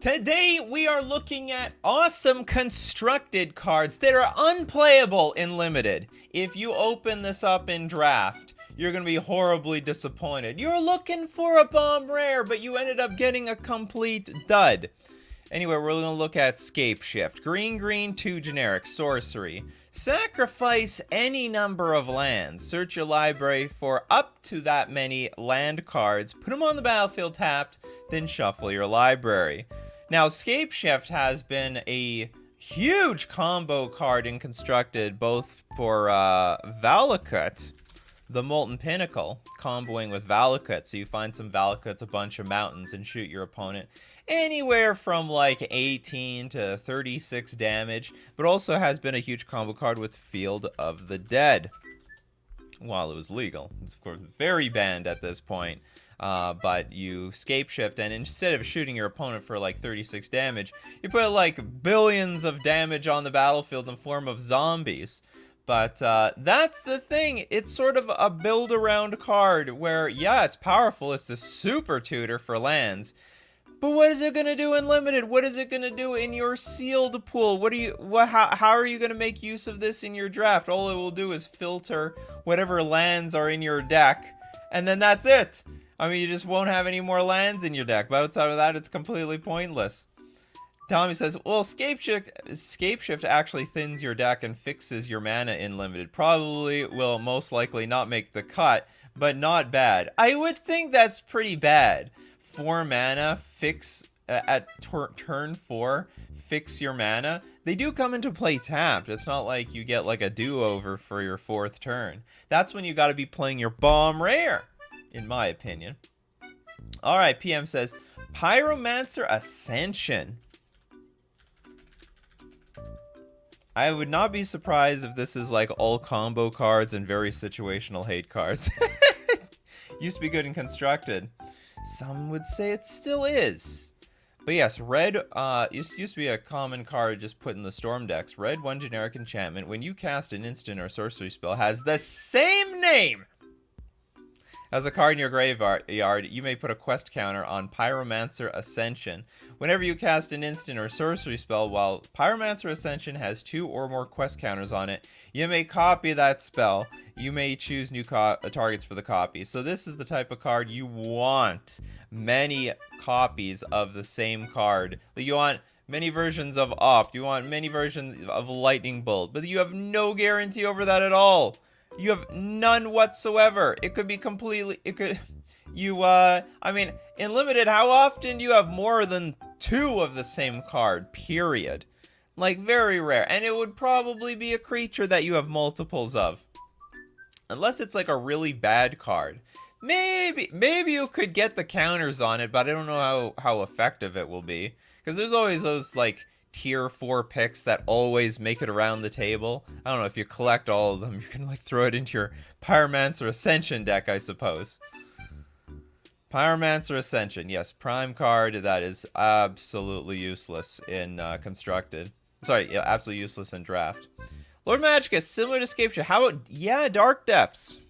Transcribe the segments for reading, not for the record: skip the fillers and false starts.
Today we are looking at awesome constructed cards that are unplayable in Limited. If you open this up in Draft, you're going to be horribly disappointed. You're looking for a bomb rare, but you ended up getting a complete dud. Anyway, we're going to look at Scape Shift. Green, 2 generic, sorcery. Sacrifice any number of lands. Search your library for up to that many land cards. Put them on the battlefield tapped, then shuffle your library. Now, Scape Shift has been a huge combo card in Constructed, both for Valakut, the Molten Pinnacle, comboing with Valakut. So you find some Valakuts, a bunch of mountains, and shoot your opponent anywhere from like 18 to 36 damage, but also has been a huge combo card with Field of the Dead. While it was legal. It's of course very banned at this point. But you Scape Shift, and instead of shooting your opponent for like 36 damage, you put like billions of damage on the battlefield in the form of zombies. But that's the thing. It's sort of a build-around card where, yeah, it's powerful. It's a super tutor for lands. But what is it going to do in Limited? What is it going to do in your sealed pool? How are you going to make use of this in your draft? All it will do is filter whatever lands are in your deck, and then that's it. I mean, you just won't have any more lands in your deck. But outside of that, it's completely pointless. Tommy says, well, Scape Shift actually thins your deck and fixes your mana in Limited. Probably will most likely not make the cut, but not bad. I would think that's pretty bad. 4 mana, fix at turn 4, fix your mana. They do come into play tapped. It's not like you get like a do-over for your 4th turn. That's when you got to be playing your bomb rare, in my opinion. All right, PM says, Pyromancer Ascension. I would not be surprised if this is like all combo cards and very situational hate cards. Used to be good and constructed. Some would say it still is. But yes, red used to be a common card just put in the Storm decks. Red, 1 generic enchantment. When you cast an instant or sorcery spell, has the same name as a card in your graveyard, you may put a quest counter on Pyromancer Ascension. Whenever you cast an instant or sorcery spell, while Pyromancer Ascension has 2 or more quest counters on it, you may copy that spell. You may choose new targets for the copy. So this is the type of card you want. Many copies of the same card. You want many versions of Opt. You want many versions of Lightning Bolt. But you have no guarantee over that at all. You have none whatsoever. It could be completely, I mean, in Limited, how often do you have more than 2 of the same card, period? Like, very rare. And it would probably be a creature that you have multiples of. Unless it's like a really bad card. Maybe you could get the counters on it, but I don't know how effective it will be. Because there's always those, like, tier 4 picks that always make it around the table. I don't know, if you collect all of them, you can like throw it into your Pyromancer Ascension deck, I suppose. Pyromancer Ascension, yes, prime card that is absolutely useless in Constructed. Sorry, yeah, absolutely useless in Draft. Lord Magicka, similar to Scape Shift. How about, yeah, Dark Depths.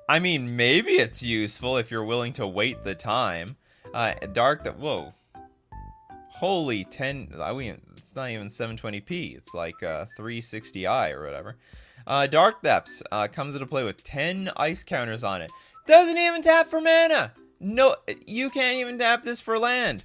I mean, maybe it's useful if you're willing to wait the time. Whoa. Holy 10, it's not even 720p. It's like 360i or whatever. Dark Depths comes into play with 10 ice counters on it. Doesn't even tap for mana. No, you can't even tap this for land.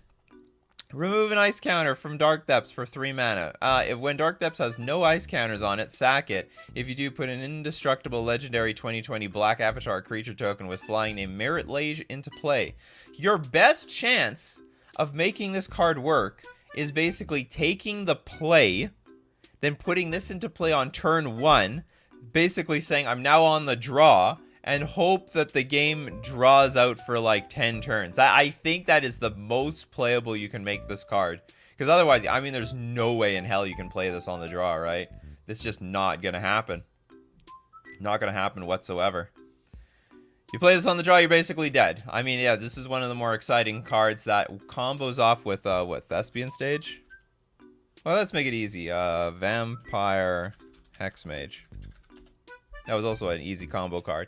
Remove an ice counter from Dark Depths for 3 mana. When Dark Depths has no ice counters on it, sack it. If you do, put an indestructible legendary 2020 black avatar creature token with flying named Merit Lage into play. Your best chance of making this card work is basically taking the play, then putting this into play on turn 1, basically saying I'm now on the draw, and hope that the game draws out for like 10 turns. I think that is the most playable you can make this card. Because otherwise, I mean, there's no way in hell you can play this on the draw, right? It's just not going to happen. Not going to happen whatsoever. You play this on the draw, you're basically dead. I mean, yeah, this is one of the more exciting cards that combos off with, what, Thespian Stage? Well, let's make it easy. Vampire Hexmage. That was also an easy combo card.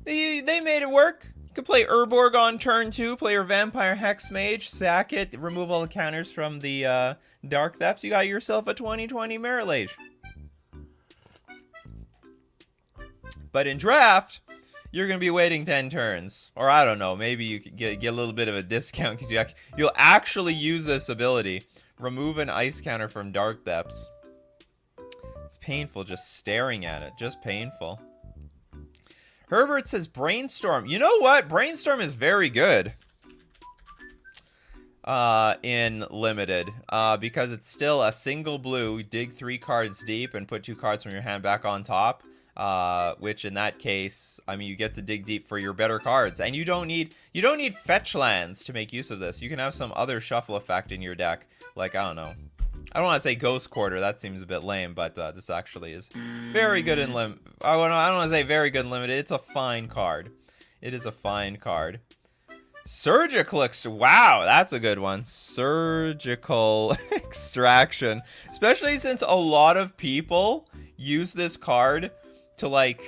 They made it work. You can play Urborg on turn 2, play your Vampire Hex Mage, sack it, remove all the counters from the Dark Depths. You got yourself a 20/20 Merit Lage. But in draft, you're going to be waiting 10 turns. Or I don't know, maybe you could get a little bit of a discount because you'll actually use this ability. Remove an ice counter from Dark Depths. It's painful just staring at it. Just painful. Herbert says Brainstorm. You know what? Brainstorm is very good in Limited because it's still a single blue, dig 3 cards deep and put 2 cards from your hand back on top, which in that case, I mean, you get to dig deep for your better cards, and you don't need fetch lands to make use of this. You can have some other shuffle effect in your deck, like, I don't know. I don't want to say Ghost Quarter. That seems a bit lame, but this actually is very good in I don't want to say very good in Limited. It's a fine card. It is a fine card. Surgical wow, that's a good one. Surgical Extraction. Especially since a lot of people use this card to, like,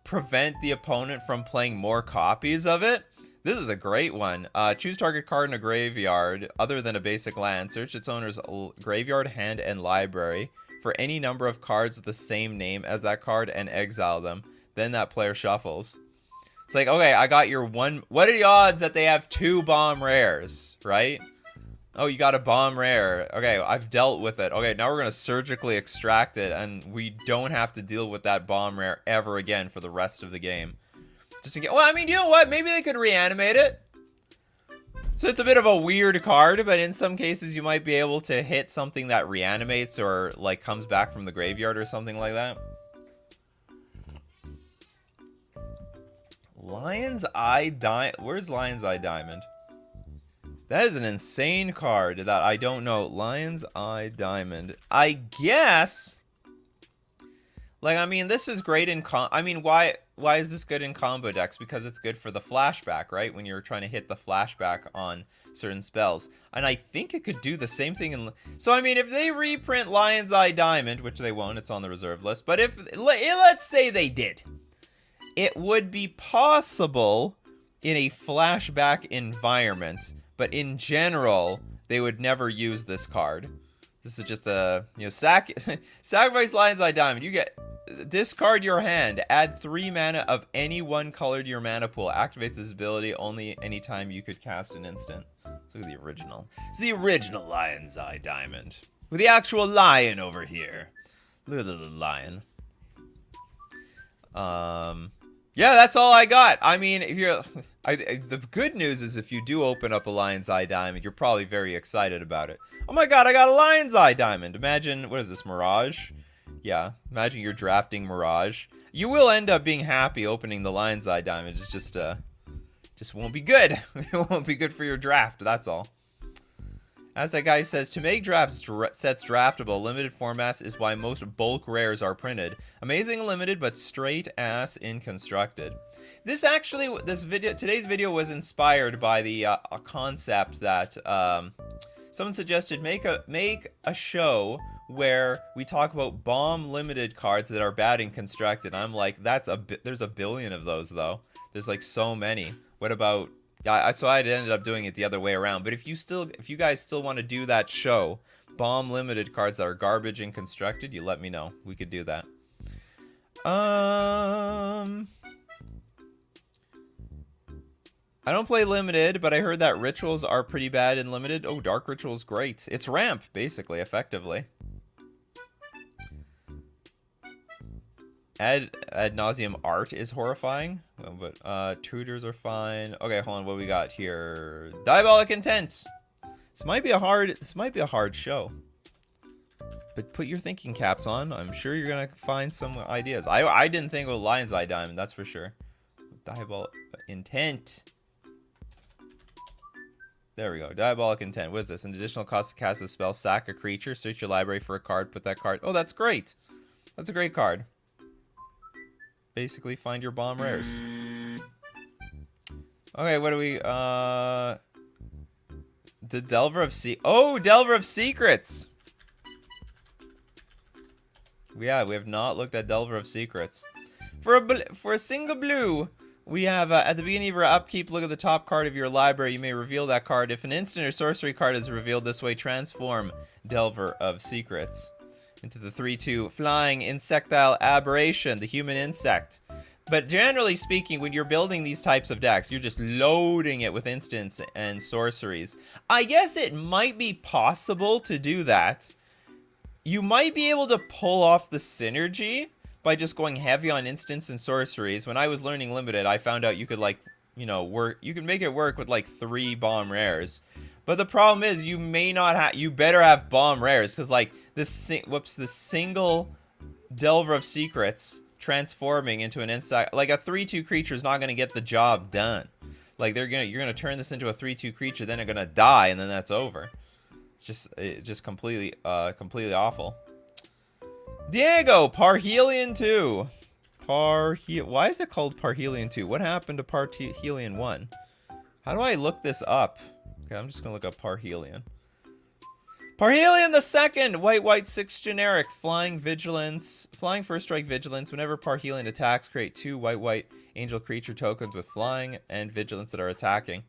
prevent the opponent from playing more copies of it. This is a great one. Choose target card in a graveyard other than a basic land. Search its owner's graveyard, hand, and library for any number of cards with the same name as that card and exile them. Then that player shuffles. It's like, okay, I got your one. What are the odds that they have 2 bomb rares, right? Oh, you got a bomb rare. Okay, I've dealt with it. Okay, now we're going to surgically extract it, and we don't have to deal with that bomb rare ever again for the rest of the game. Just to get, well, I mean, you know what? Maybe they could reanimate it. So it's a bit of a weird card, but in some cases you might be able to hit something that reanimates or, like, comes back from the graveyard or something like that. Lion's Eye Diamond. Where's Lion's Eye Diamond? That is an insane card that I don't know. Lion's Eye Diamond. I guess... Like, I mean, this is great in I mean, why is this good in combo decks? Because it's good for the flashback, right? When you're trying to hit the flashback on certain spells. And I think it could do the same thing in... So, I mean, if they reprint Lion's Eye Diamond, which they won't, it's on the reserve list. But if, let's say they did. It would be possible in a flashback environment. But in general, they would never use this card. This is just a, you know, sacrifice Lion's Eye Diamond. You get... Discard your hand. Add 3 mana of any one color to your mana pool. Activates this ability only anytime you could cast an instant. Let's look at the original. It's the original Lion's Eye Diamond. With the actual lion over here. Look at the little lion. Yeah, that's all I got. I mean, if you're... the good news is if you do open up a Lion's Eye Diamond, you're probably very excited about it. Oh my god, I got a Lion's Eye Diamond. Imagine, what is this, Mirage? Yeah, imagine you're drafting Mirage. You will end up being happy opening the Lion's Eye Diamond. It's just won't be good. It won't be good for your draft, that's all. As that guy says, to make drafts sets draftable, limited formats is why most bulk rares are printed. Amazing limited, but straight ass in constructed. This actually, today's video was inspired by the concept that someone suggested make a show where we talk about bomb limited cards that are bad in constructed. I'm like, there's a billion of those though. There's like so many. What about... Yeah, so I ended up doing it the other way around. But if you guys still want to do that show, bomb limited cards that are garbage and constructed, you let me know. We could do that. I don't play limited, but I heard that rituals are pretty bad in limited. Oh, dark ritual's great. It's ramp, basically, effectively. Ad nauseum art is horrifying, but tutors are fine. Okay, hold on, what we got here? Diabolic Intent. This might be a hard show, but put your thinking caps on. I'm sure you're gonna find some ideas. I didn't think of Lion's Eye Diamond, that's for sure. Diabolic Intent. There we go. Diabolic Intent. What is this? An additional cost to cast a spell. Sack a creature. Search your library for a card. Put that card. Oh, that's great. That's a great card. Basically, find your bomb rares. Okay, what do we... The Delver of Delver of Secrets! Yeah, we have not looked at Delver of Secrets. For a single blue, We have, at the beginning of your upkeep, look at the top card of your library. You may reveal that card. If an instant or sorcery card is revealed this way, transform Delver of Secrets into the 3/2 flying insectile aberration, the human insect. But generally speaking, when you're building these types of decks, you're just loading it with instants and sorceries. I guess it might be possible to do that. You might be able to pull off the synergy by just going heavy on instants and sorceries. When I was learning Limited, I found out you could, like, you know, you can make it work with like 3 bomb rares. But the problem is you may not have, you better have bomb rares, because like this single Delver of Secrets transforming into an insect, like a 3/2 creature is not going to get the job done. Like you're gonna turn this into a 3/2 creature, then they're gonna die, and then that's over. It's just completely awful. Diego, Parhelion 2. Why is it called Parhelion 2? What happened to Parhelion 1? How do I look this up? Okay, I'm just gonna look up Parhelion. Parhelion the second, white 6 generic, flying vigilance, flying first strike vigilance. Whenever Parhelion attacks, create 2 white angel creature tokens with flying and vigilance that are attacking.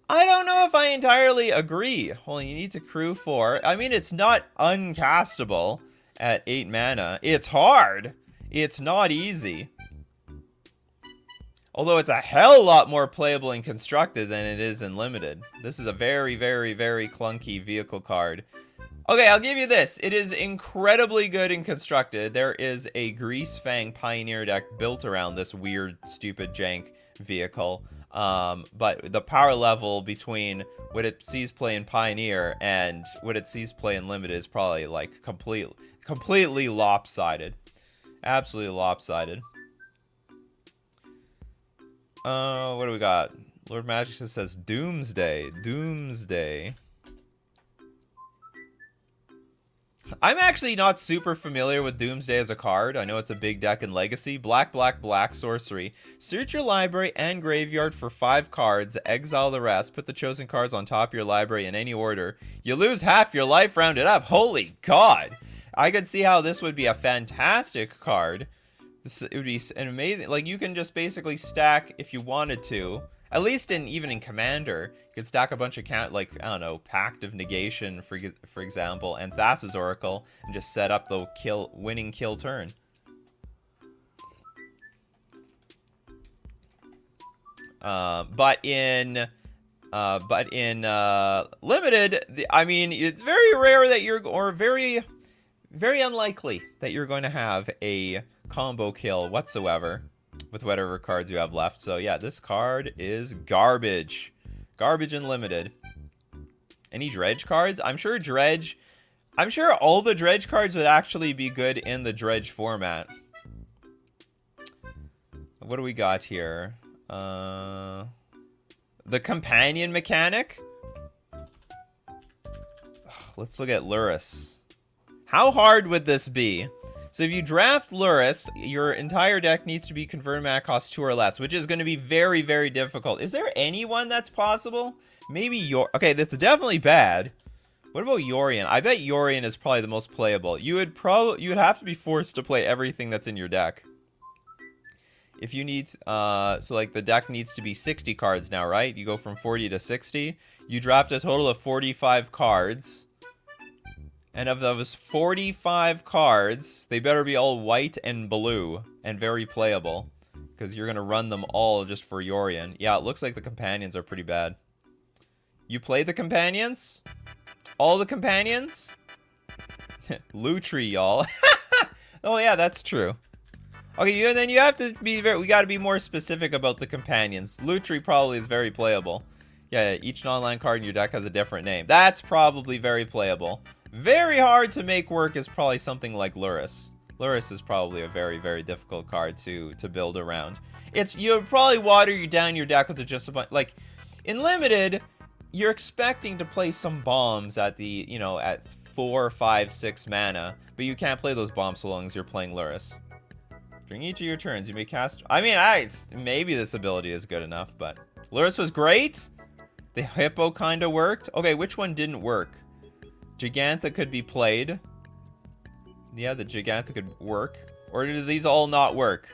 I don't know if I entirely agree. Only you need to crew 4. I mean, it's not uncastable at 8 mana. It's hard. It's not easy. Although it's a hell lot more playable in Constructed than it is in Limited. This is a very, very, very clunky vehicle card. Okay, I'll give you this. It is incredibly good in Constructed. There is a Greasefang Pioneer deck built around this weird, stupid, jank vehicle. But the power level between what it sees play in Pioneer and what it sees play in Limited is probably like completely lopsided. Absolutely lopsided. What do we got? Lord Magic says Doomsday. Doomsday. I'm actually not super familiar with Doomsday as a card. I know it's a big deck in Legacy. Black sorcery. Search your library and graveyard for 5 cards. Exile the rest. Put the chosen cards on top of your library in any order. You lose half your life rounded up. Holy God. I could see how this would be a fantastic card. It would be an amazing, like, you can just basically stack if you wanted to, at least even in Commander, you could stack a bunch of like, I don't know, Pact of Negation, for example, and Thassa's Oracle, and just set up the winning kill turn. But in Limited, I mean, it's very rare that or very unlikely that you're going to have a combo kill whatsoever with whatever cards you have left. So yeah, this card is garbage. Garbage and Limited. Any Dredge cards? I'm sure all the Dredge cards would actually be good in the Dredge format. What do we got here? The companion mechanic? Let's look at Lurus. How hard would this be? So if you draft Lurus, your entire deck needs to be converted mana cost 2 or less, which is going to be very, very difficult. Is there anyone that's possible? Maybe okay, that's definitely bad. What about Yorion? I bet Yorion is probably the most playable. You would have to be forced to play everything that's in your deck. If you need, so like the deck needs to be 60 cards now, right? You go from 40 to 60. You draft a total of 45 cards. And of those 45 cards, they better be all white and blue and very playable, because you're going to run them all just for Yorion. Yeah, it looks like the companions are pretty bad. You played the companions? All the companions? Lutri, y'all. Oh, yeah, that's true. Okay, then you have to be we got to be more specific about the companions. Lutri probably is very playable. Yeah, each non-land card in your deck has a different name. That's probably very playable. Very hard to make work is probably something like Lurus. Lurus is probably a very, very difficult card to build around. You'll probably water down your deck with just a bunch, like, in Limited, you're expecting to play some bombs at the, you know, at 4, 5, 6 mana, but you can't play those bombs so long as you're playing Lurus. During each of your turns, you may cast, I mean, maybe this ability is good enough, but Lurus was great. The Hippo kind of worked. Okay, which one didn't work? Gigantha could be played. Yeah, the Gigantha could work. Or do these all not work?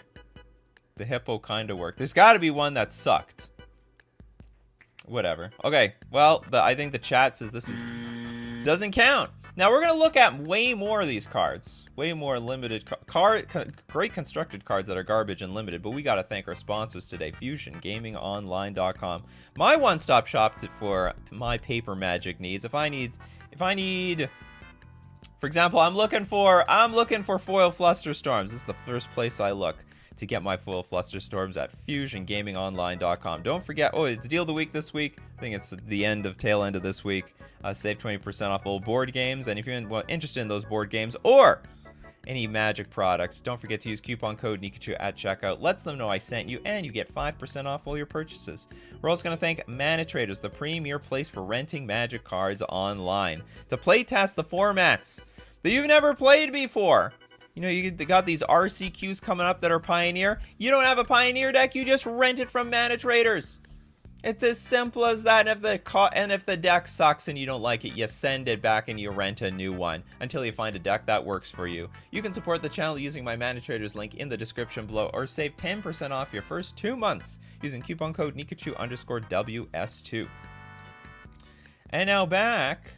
The hippo kind of worked. There's got to be one that sucked. Whatever. Okay, well, I think the chat says this doesn't count. Now we're going to look at way more of these cards. Way more limited great constructed cards that are garbage and limited. But we got to thank our sponsors today. FusionGamingOnline.com. My one-stop shop for my paper magic needs. If I need, for example, I'm looking for foil Flusterstorms. This is the first place I look to get my foil Flusterstorms at FusionGamingOnline.com. Don't forget, it's Deal of the Week this week. I think it's the tail end of this week. Save 20% off old board games. And if you're interested in those board games or any Magic products, don't forget to use coupon code Nikachu at checkout. Lets them know I sent you, and you get 5% off all your purchases. We're also going to thank Mana Traders, the premier place for renting Magic cards online. To play test the formats that you've never played before. You know, you got these RCQs coming up that are Pioneer. You don't have a Pioneer deck, you just rent it from Mana Traders. It's as simple as that. And if the deck sucks and you don't like it, you send it back and you rent a new one until you find a deck that works for you. You can support the channel using my Mana Traders link in the description below, or save 10% off your first 2 months using coupon code Nikachu_WS2. And now back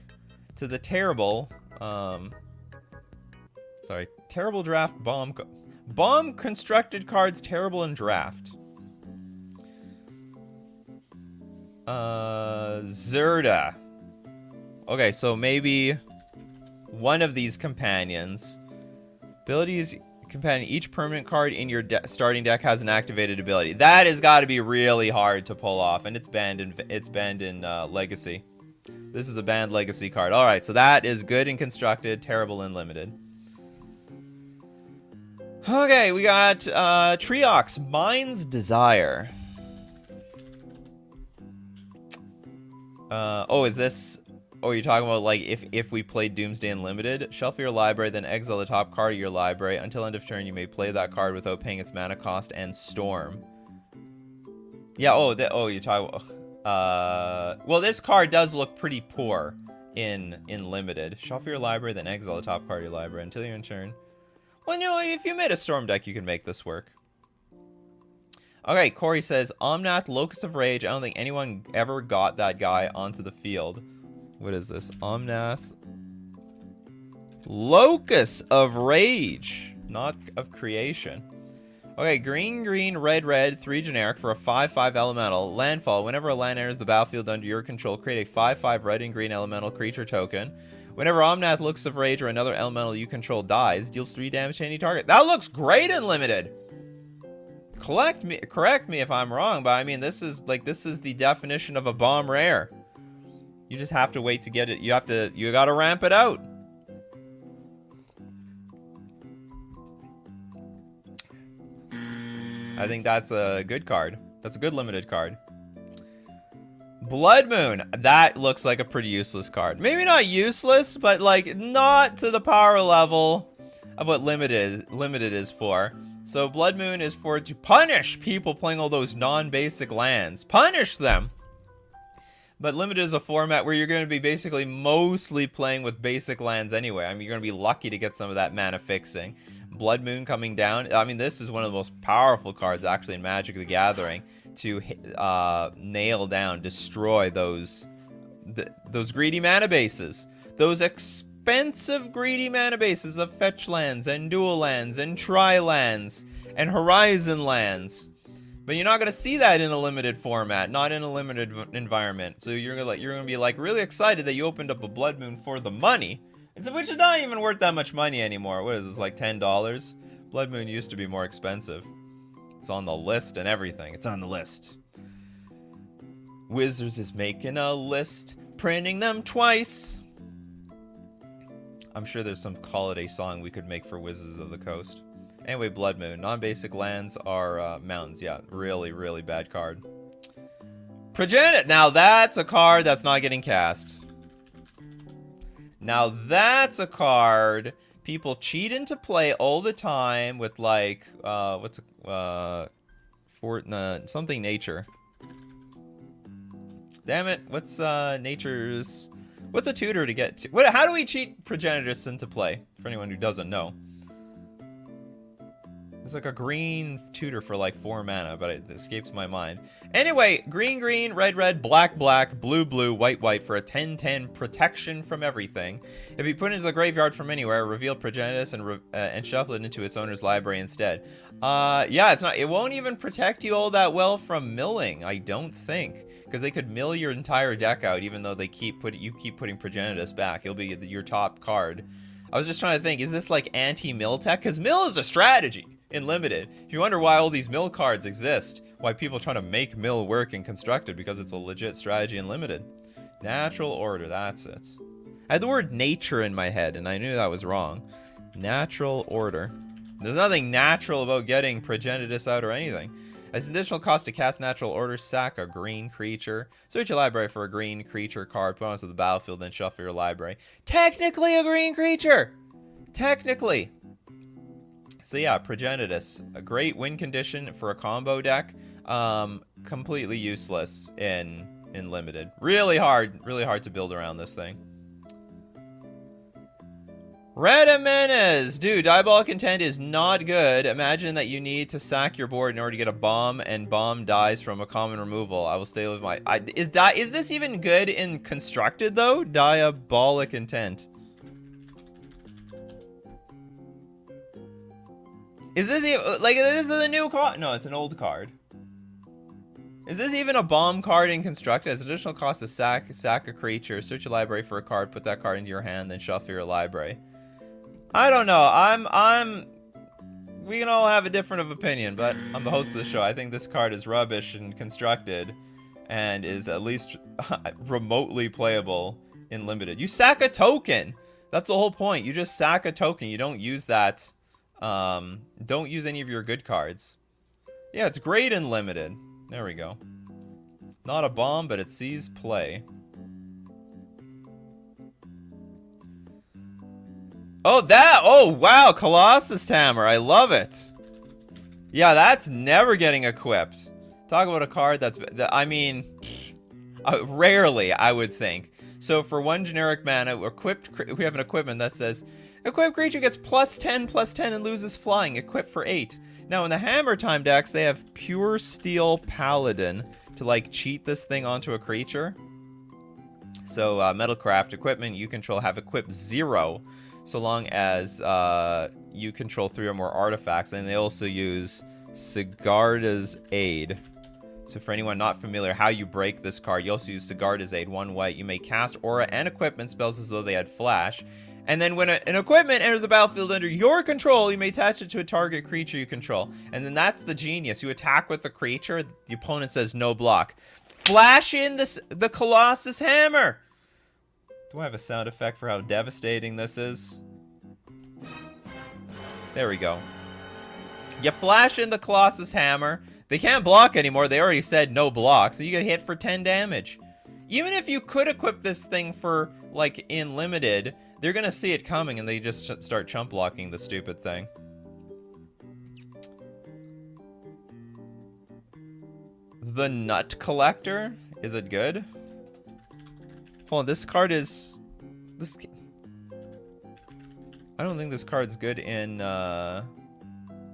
to the terrible, terrible draft bomb constructed cards, terrible in draft. Zerda. Okay, so maybe one of these companions. Abilities companion. Each permanent card in your starting deck has an activated ability. That has got to be really hard to pull off, and it's banned in Legacy. This is a banned Legacy card. All right, so that is good and constructed, terrible and limited. Okay, we got Triox, Mind's Desire. Is this... Oh, you're talking about, like, if we played Doomsday Unlimited? Shuffle your library, then exile the top card of your library. Until end of turn, you may play that card without paying its mana cost and storm. Yeah, you're talking about... well, this card does look pretty poor in Limited. Shuffle your library, then exile the top card of your library until your turn. Well, no, if you made a storm deck, you can make this work. Okay, Corey says, Omnath, Locus of Rage. I don't think anyone ever got that guy onto the field. What is this? Omnath. Locus of Rage. Not of Creation. Okay, green, green, red, red, 3 generic for a 5/5 elemental. Landfall. Whenever a land enters the battlefield under your control, create a 5/5 red and green elemental creature token. Whenever Omnath, Locus of Rage, or another elemental you control dies, deals 3 damage to any target. That looks great in Limited! Correct me if I'm wrong, but I mean, this is the definition of a bomb rare. You just have to wait to get it. You gotta ramp it out. I think that's a good card. That's a good limited card. Blood Moon. That looks like a pretty useless card. Maybe not useless, but like not to the power level of what limited is for. So Blood Moon is for to punish people playing all those non-basic lands. Punish them! But Limited is a format where you're going to be basically mostly playing with basic lands anyway. I mean, you're going to be lucky to get some of that mana fixing. Blood Moon coming down. I mean, this is one of the most powerful cards actually in Magic the Gathering to nail down, destroy those greedy mana bases. Those expensive greedy mana bases of fetch lands and dual lands and tri lands and horizon lands. But you're not gonna see that in a limited format, not in a limited environment. So you're gonna be like really excited that you opened up a Blood Moon for the money, which is not even worth that much money anymore. What is this, like $10? Blood Moon used to be more expensive. It's on the list and everything. It's on the list. Wizards is making a list, printing them twice. I'm sure there's some holiday song we could make for Wizards of the Coast. Anyway, Blood Moon. Non-basic lands are mountains. Yeah, really, really bad card. Progenitus. Now that's a card that's not getting cast. Now that's a card people cheat into play all the time with, like, something nature. Damn it! What's nature's? What's a tutor to get to? How do we cheat Progenitus into play? For anyone who doesn't know. It's like a green tutor for like 4 mana, but it escapes my mind. Anyway, green, green, red, red, black, black, blue, blue, white, white for a 10/10 protection from everything. If you put it into the graveyard from anywhere, reveal Progenitus and shuffle it into its owner's library instead. Yeah, it's not. It won't even protect you all that well from milling, I don't think, because they could mill your entire deck out, even though they keep putting Progenitus back. It'll be your top card. I was just trying to think, is this like anti-mill tech? Because mill is a strategy in Limited. If you wonder why all these mill cards exist, why people are trying to make mill work in Constructed, because it's a legit strategy in Limited. Natural order, that's it. I had the word nature in my head, and I knew that was wrong. Natural order. There's nothing natural about getting Progenitus out or anything. As an additional cost to cast Natural Order, sack a green creature. Search your library for a green creature card, put it onto the battlefield, then shuffle your library. Technically a green creature! Technically. So yeah, Progenitus. A great win condition for a combo deck. Completely useless in Limited. Really hard to build around this thing. Red Jimenez! Dude, Diabolic Intent is not good. Imagine that you need to sack your board in order to get a bomb, and bomb dies from a common removal. I will stay with my... Is this even good in Constructed, though? Diabolic Intent. Is this even... Like, this is a new card? No, it's an old card. Is this even a bomb card in Constructed? As additional cost to sack a creature, search your library for a card, put that card into your hand, then shuffle your library. I don't know. We can all have a different of opinion, but I'm the host of the show. I think this card is rubbish and Constructed, and is at least remotely playable in Limited. You sack a token. That's the whole point. You just sack a token. You don't use that. Don't use any of your good cards. Yeah, it's great in Limited. There we go. Not a bomb, but it sees play. Oh, wow, Colossus Hammer. I love it. Yeah, that's never getting equipped. Talk about a card I mean, rarely, I would think. So for 1 generic mana, we have an equipment that says, equipped creature gets +10/+10 and loses flying, equipped for 8. Now in the Hammer Time decks, they have Pure Steel Paladin to like cheat this thing onto a creature. So Metalcraft equipment you control have equipped 0. So long as you control 3 or more artifacts. And they also use Sigarda's Aid. So for anyone not familiar how you break this card, you also use Sigarda's Aid, 1 white. You may cast aura and equipment spells as though they had flash. And then when an equipment enters the battlefield under your control, you may attach it to a target creature you control. And then that's the genius. You attack with the creature, the opponent says no block. Flash in the Colossus Hammer! Do I have a sound effect for how devastating this is? There we go. You flash in the Colossus Hammer. They can't block anymore. They already said no block, so you get hit for 10 damage. Even if you could equip this thing for, like, in Limited, they're gonna see it coming and they just start chump blocking the stupid thing. The Nut Collector? Is it good? Hold on, this card is... I don't think this card's good in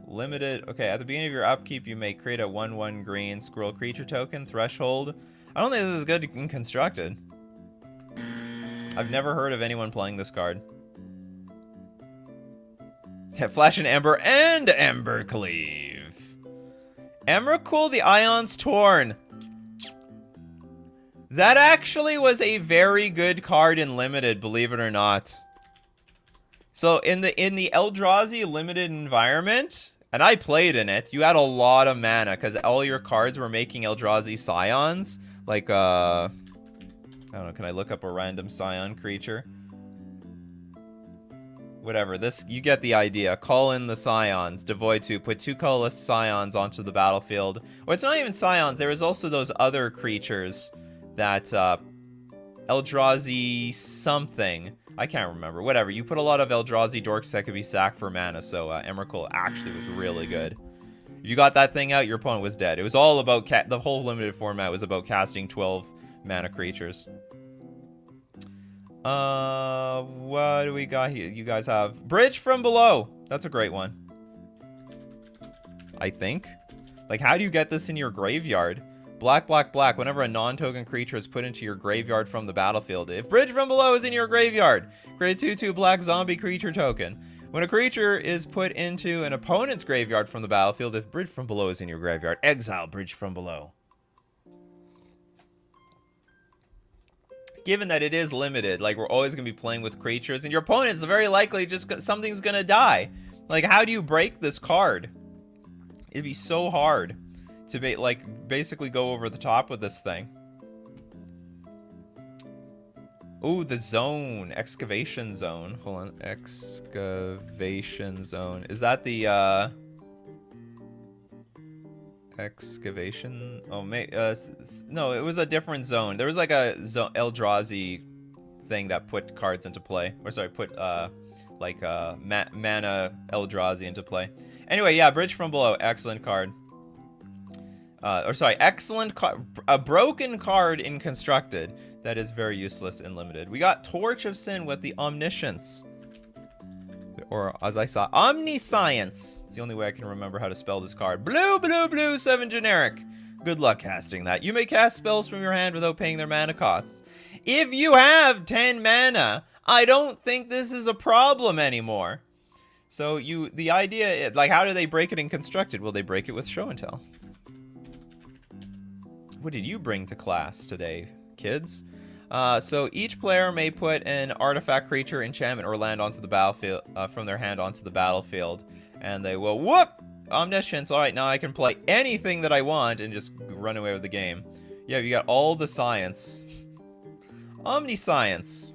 Limited. Okay, at the beginning of your upkeep, you may create a 1/1 green Squirrel creature token, Threshold. I don't think this is good in Constructed. I've never heard of anyone playing this card. Yeah, Flash and Ember and Embercleave. Emrakul, the Ion's Torn. That actually was a very good card in Limited, believe it or not. So in the Eldrazi Limited environment, and I played in it, you had a lot of mana because all your cards were making Eldrazi Scions. Like, I don't know, can I look up a random Scion creature? Whatever, you get the idea. Call in the Scions, devoid 2, put 2 colorless Scions onto the battlefield. Or it's not even Scions, there is also those other creatures that, Eldrazi something. I can't remember. Whatever, you put a lot of Eldrazi dorks that could be sacked for mana, so Emrakul actually was really good. If you got that thing out, your opponent was dead. It was all about, the whole Limited format was about casting 12 mana creatures. What do we got here? You guys have Bridge from Below. That's a great one. I think. Like, how do you get this in your graveyard? Black, black, black. Whenever a non-token creature is put into your graveyard from the battlefield. If Bridge from Below is in your graveyard, create a 2/2 black zombie creature token. When a creature is put into an opponent's graveyard from the battlefield, if Bridge from Below is in your graveyard, exile Bridge from Below. Given that it is limited, like, we're always going to be playing with creatures, and your opponent's very likely just something's going to die. Like, how do you break this card? It'd be so hard to be, like, basically go over the top with this thing. Ooh, the zone. Excavation zone. Hold on. Excavation zone. Is that the, excavation? Oh, no, it was a different zone. There was, like, a Eldrazi thing that put cards into play. Or, sorry, put, like, mana Eldrazi into play. Anyway, yeah, Bridge from Below. Excellent card. Or, sorry, excellent card. A broken card in Constructed. That is very useless in Limited. We got Torch of Sin with the Omniscience. Or, as I saw, Omniscience. It's the only way I can remember how to spell this card. Blue, blue, blue, 7 generic. Good luck casting that. You may cast spells from your hand without paying their mana costs. If you have 10 mana, I don't think this is a problem anymore. So, the idea, like, how do they break it in Constructed? Will they break it with Show and Tell? What did you bring to class today, kids? So each player may put an artifact, creature, enchantment, or land onto the battlefield from their hand onto the battlefield, and they will whoop Omniscience. All right, now I can play anything that I want and just run away with the game. Yeah, you got all the science. Omniscience.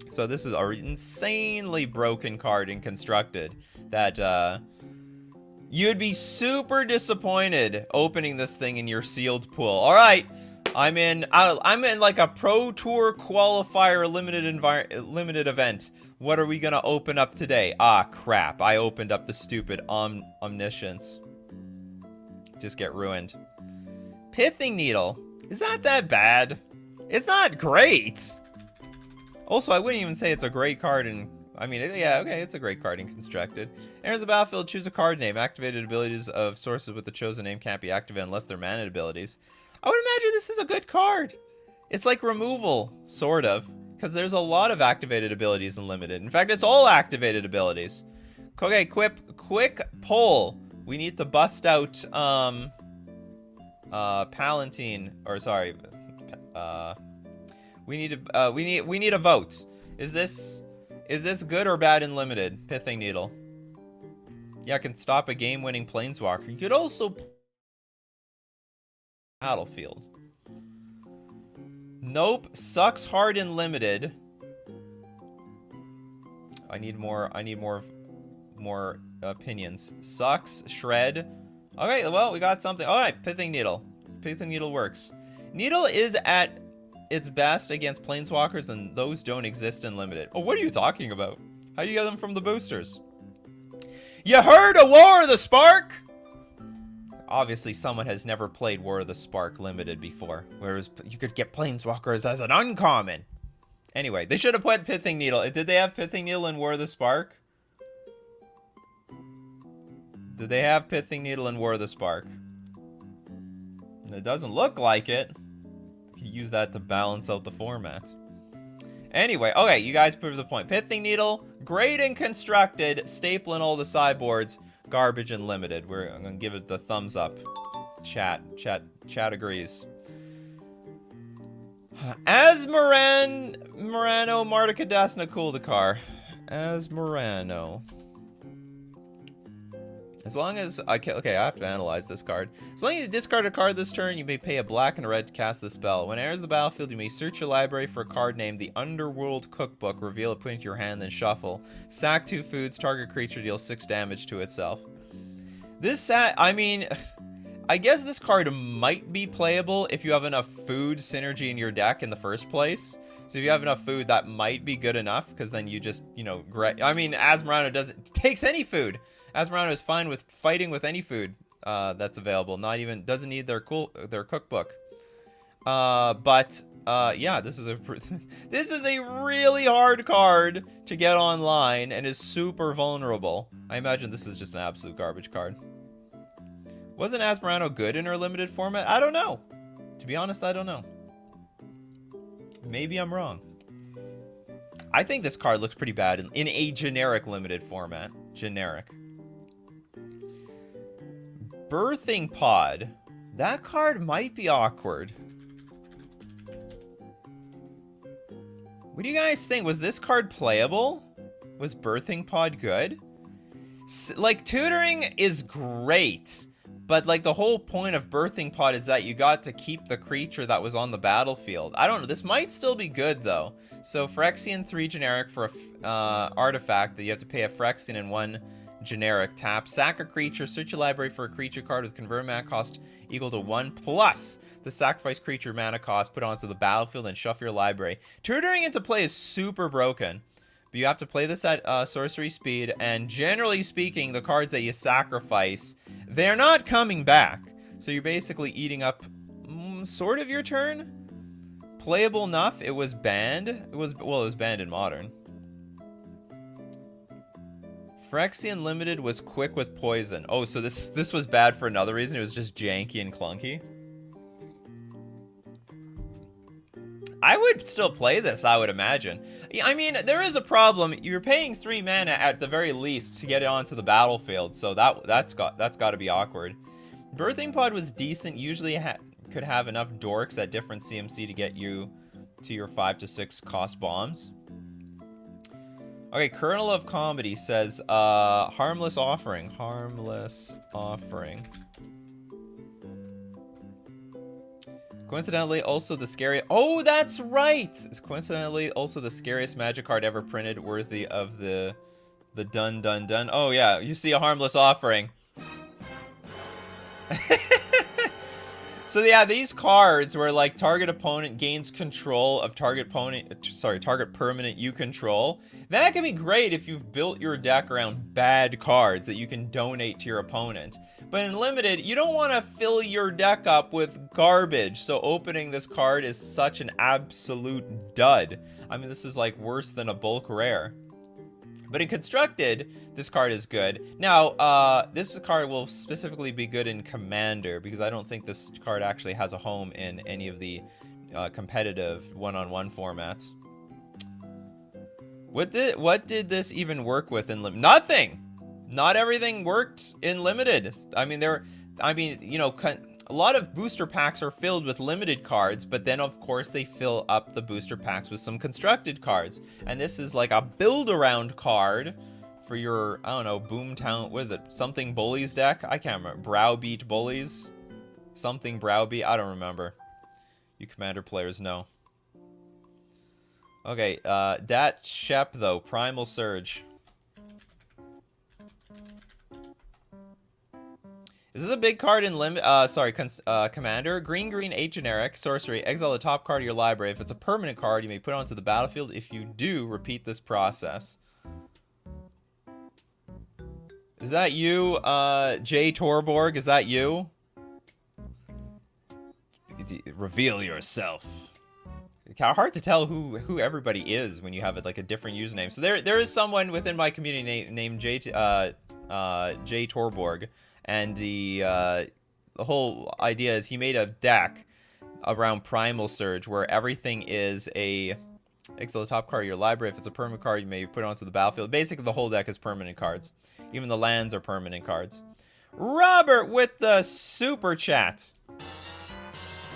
So this is an insanely broken card in Constructed that you'd be super disappointed opening this thing in your sealed pool. All right. I'm in like a Pro Tour qualifier limited event. What are we gonna open up today? Ah, crap! I opened up the stupid Omniscience. Just get ruined. Pithing Needle. Is that bad? It's not great. Also, I wouldn't even say it's a great card in. I mean, yeah, okay, it's a great card in Constructed. Enters the battlefield, choose a card name. Activated abilities of sources with the chosen name can't be activated unless they're mana abilities. I would imagine this is a good card. It's like removal, sort of, because there's a lot of activated abilities in Limited. In fact, it's all activated abilities. Okay, quick poll. We need to bust out Palatine, or sorry, we need a vote. Is this good or bad in Limited? Pithing Needle. Yeah, it can stop a game-winning Planeswalker. You could also battlefield. Nope, sucks hard in Limited. I need more opinions. Sucks, shred. Okay, well, we got something. All right, Pithing Needle. Pithing Needle works. Needle is at its best against Planeswalkers, and those don't exist in Limited. Oh, what are you talking about? How do you get them from the boosters? You heard of War of the Spark? Obviously, someone has never played War of the Spark Limited before, whereas you could get Planeswalkers as an uncommon. Anyway, they should have put Pithing Needle. Did they have Pithing Needle in War of the Spark? Did they have Pithing Needle in War of the Spark? It doesn't look like it. You use that to balance out the format. Anyway, okay, you guys prove the point. Pithing Needle, great and Constructed, staple in all the sideboards. Garbage and Limited. I'm gonna give it the thumbs up. Chat agrees. As Morano Marticadasna Kuldakar. As Morano. As long as okay, I have to analyze this card. As long as you discard a card this turn, you may pay a black and a red to cast the spell. When it enters the battlefield, you may search your library for a card named the Underworld Cookbook, reveal it, put it into your hand, then shuffle. Sack 2 foods, target creature deals 6 damage to itself. This I mean, I guess this card might be playable if you have enough food synergy in your deck in the first place. So if you have enough food, that might be good enough, because then you just, you know, I mean, Asmarano takes any food. Asmarano is fine with fighting with any food that's available. Doesn't need their cookbook. Yeah, this is a really hard card to get online and is super vulnerable. I imagine this is just an absolute garbage card. Wasn't Asmarano good in our limited format? I don't know. To be honest, I don't know. Maybe I'm wrong. I think this card looks pretty bad in a generic limited format. Generic. Birthing Pod. That card might be awkward. What do you guys think? Was this card playable? Was Birthing Pod good? Like, tutoring is great. But, like, the whole point of Birthing Pod is that you got to keep the creature that was on the battlefield. I don't know. This might still be good, though. So, Phyrexian 3 generic for a artifact that you have to pay a Phyrexian and 1 generic tap. Sack a creature. Search your library for a creature card with convert mana cost equal to 1 plus the sacrifice creature mana cost put onto the battlefield and shuffle your library. Tutoring into play is super broken. But you have to play this at sorcery speed, and generally speaking, the cards that you sacrifice, they're not coming back. So you're basically eating up sort of your turn. Playable enough. It was banned. It was banned in Modern. Phyrexian Limited was quick with poison. Oh, so this was bad for another reason. It was just janky and clunky. I would still play this, I would imagine. I mean, there is a problem. You're paying 3 mana at the very least to get it onto the battlefield, so that's got to be awkward. Birthing Pod was decent. Usually could have enough dorks at different CMC to get you to your 5 to 6 cost bombs. Okay, Kernel of Comedy says, Harmless Offering. Harmless Offering. Coincidentally, also the scary... Oh, that's right! It's coincidentally also the scariest Magic card ever printed, worthy of the dun dun dun. Oh yeah, you see a Harmless Offering. So yeah, these cards where like target opponent gains control of target permanent you control. That can be great if you've built your deck around bad cards that you can donate to your opponent. But in Limited, you don't want to fill your deck up with garbage, so opening this card is such an absolute dud. I mean, this is like worse than a bulk rare. But in Constructed, this card is good. Now, this card will specifically be good in Commander, because I don't think this card actually has a home in any of the competitive one-on-one formats. What did this even work with in Limited? Nothing! Not everything worked in Limited. I mean, you know, a lot of booster packs are filled with Limited cards, but then of course they fill up the booster packs with some Constructed cards. And this is like a build-around card for your, I don't know, Boomtown, what is it? Something Bullies deck? I can't remember. Browbeat Bullies? Something Browbeat? I don't remember. You Commander players know. Okay, Dat Shep though, Primal Surge. Is this a big card in Commander? Green, 8 generic, sorcery, exile the top card of your library. If it's a permanent card, you may put it onto the battlefield. If you do, repeat this process. Is that you, Jay Torborg? Is that you? Reveal yourself. It's hard to tell who everybody is when you have like a different username. So there is someone within my community named Jay Torborg. And the whole idea is he made a deck around Primal Surge where everything is a exile the top card of your library. If it's a permanent card, you may put it onto the battlefield. Basically, the whole deck is permanent cards. Even the lands are permanent cards. Robert with the super chat.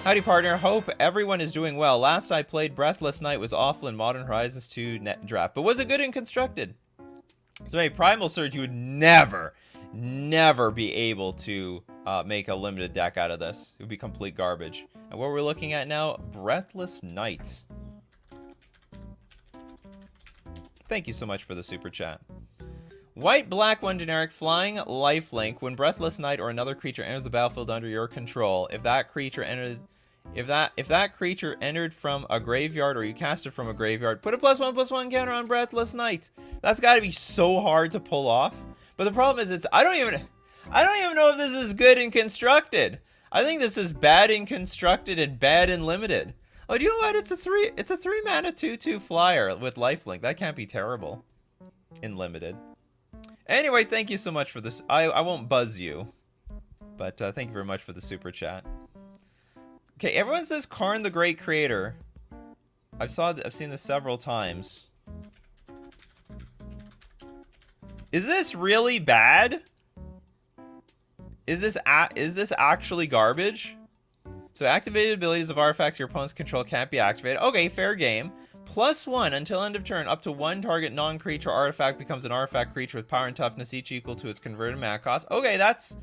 Howdy, partner. Hope everyone is doing well. Last I played, Breathless Night was awful in Modern Horizons 2 net draft, but was it good and constructed? So, hey, Primal Surge, you would never be able to make a limited deck out of this. It would be complete garbage. And what we're looking at now, Breathless Night. Thank you so much for the super chat. White, black, 1 generic, flying, lifelink. When Breathless Night or another creature enters the battlefield under your control, if that creature entered from a graveyard or you cast it from a graveyard, put a +1/+1 counter on Breathless Night. That's got to be so hard to pull off. But the problem is, I don't even know if this is good and constructed. I think this is bad in constructed and bad in limited. Oh, do you know what? It's a 3 mana 2/2 flyer with lifelink. That can't be terrible in limited. Anyway, thank you so much for this. I won't buzz you. But thank you very much for the super chat. Okay, everyone says Karn the Great Creator. I've seen this several times. Is this really bad? Is this actually garbage? So activated abilities of artifacts your opponent's control can't be activated. Okay, fair game. +1 until end of turn. Up to 1 target non-creature artifact becomes an artifact creature with power and toughness each equal to its converted mana cost. Okay, that's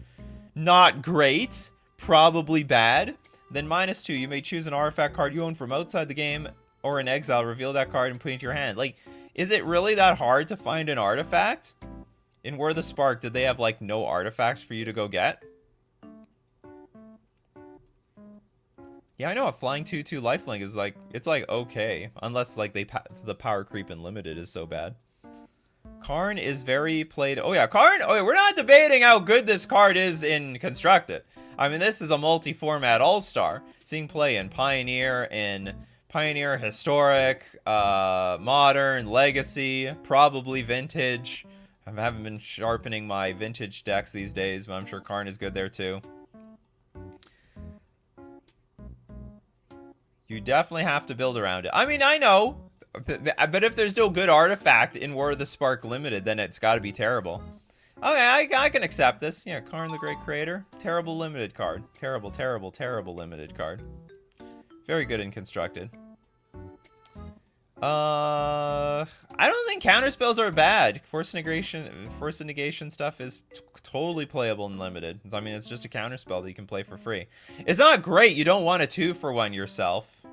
not great. Probably bad. Then -2. You may choose an artifact card you own from outside the game or in exile. Reveal that card and put it into your hand. Like, is it really that hard to find an artifact? In War of the Spark, did they have, like, no artifacts for you to go get? Yeah, I know a flying 2/2 lifelink is, like, it's, like, okay. Unless, like, the power creep in limited is so bad. Karn is very played. Oh, yeah, Karn. Oh, yeah, we're not debating how good this card is in Constructed. I mean, this is a multi-format all-star. Seeing play in Pioneer, Historic, Modern, Legacy, probably Vintage. I haven't been sharpening my Vintage decks these days, but I'm sure Karn is good there too. You definitely have to build around it. I mean, I know, but if there's no good artifact in War of the Spark Limited, then it's got to be terrible. Okay, I can accept this. Yeah, Karn the Great Creator. Terrible limited card. Terrible, terrible, terrible limited card. Very good in Constructed. I don't think counterspells are bad. Force of Negation stuff is totally playable in Limited. I mean, it's just a counterspell that you can play for free. It's not great. You don't want a 2-for-1 yourself.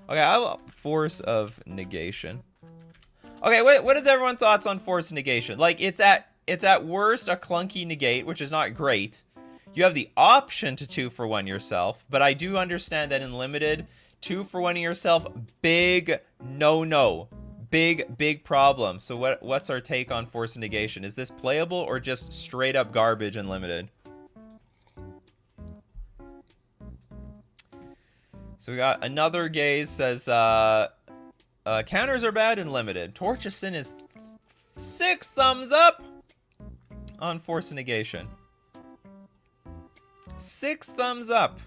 Okay, I will Force of Negation. Okay, what is everyone's thoughts on Force of Negation? Like, it's at worst a clunky negate, which is not great. You have the option to 2-for-1 yourself, but I do understand that in Limited, 2-for-1 yourself, big no. Big problem. So what's our take on Force of Negation? Is this playable or just straight up garbage and Limited? So we got another gaze says counters are bad and Limited. Torchison is 6 thumbs up on Force of Negation. 6 thumbs up.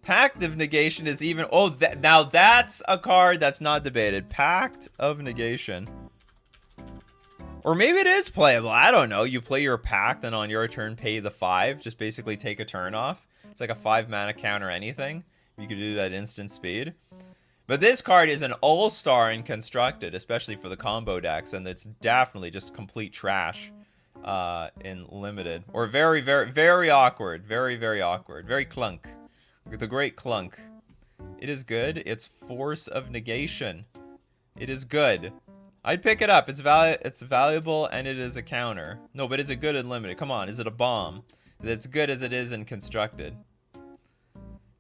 Pact of Negation is even... Oh, now that's a card that's not debated. Pact of Negation. Or maybe it is playable. I don't know. You play your Pact, and on your turn pay the 5. Just basically take a turn off. It's like a 5-mana counter anything. You could do that instant speed. But this card is an all-star in Constructed, especially for the combo decks. And it's definitely just complete trash in Limited. Or very, very, very awkward. Very, very awkward. Very clunk. The Great Clunk. It is good. It's Force of Negation. It is good. I'd pick it up. It's valuable and it is a counter. No, but is it good in Limited? Come on, is it a bomb? It's good as it is in Constructed.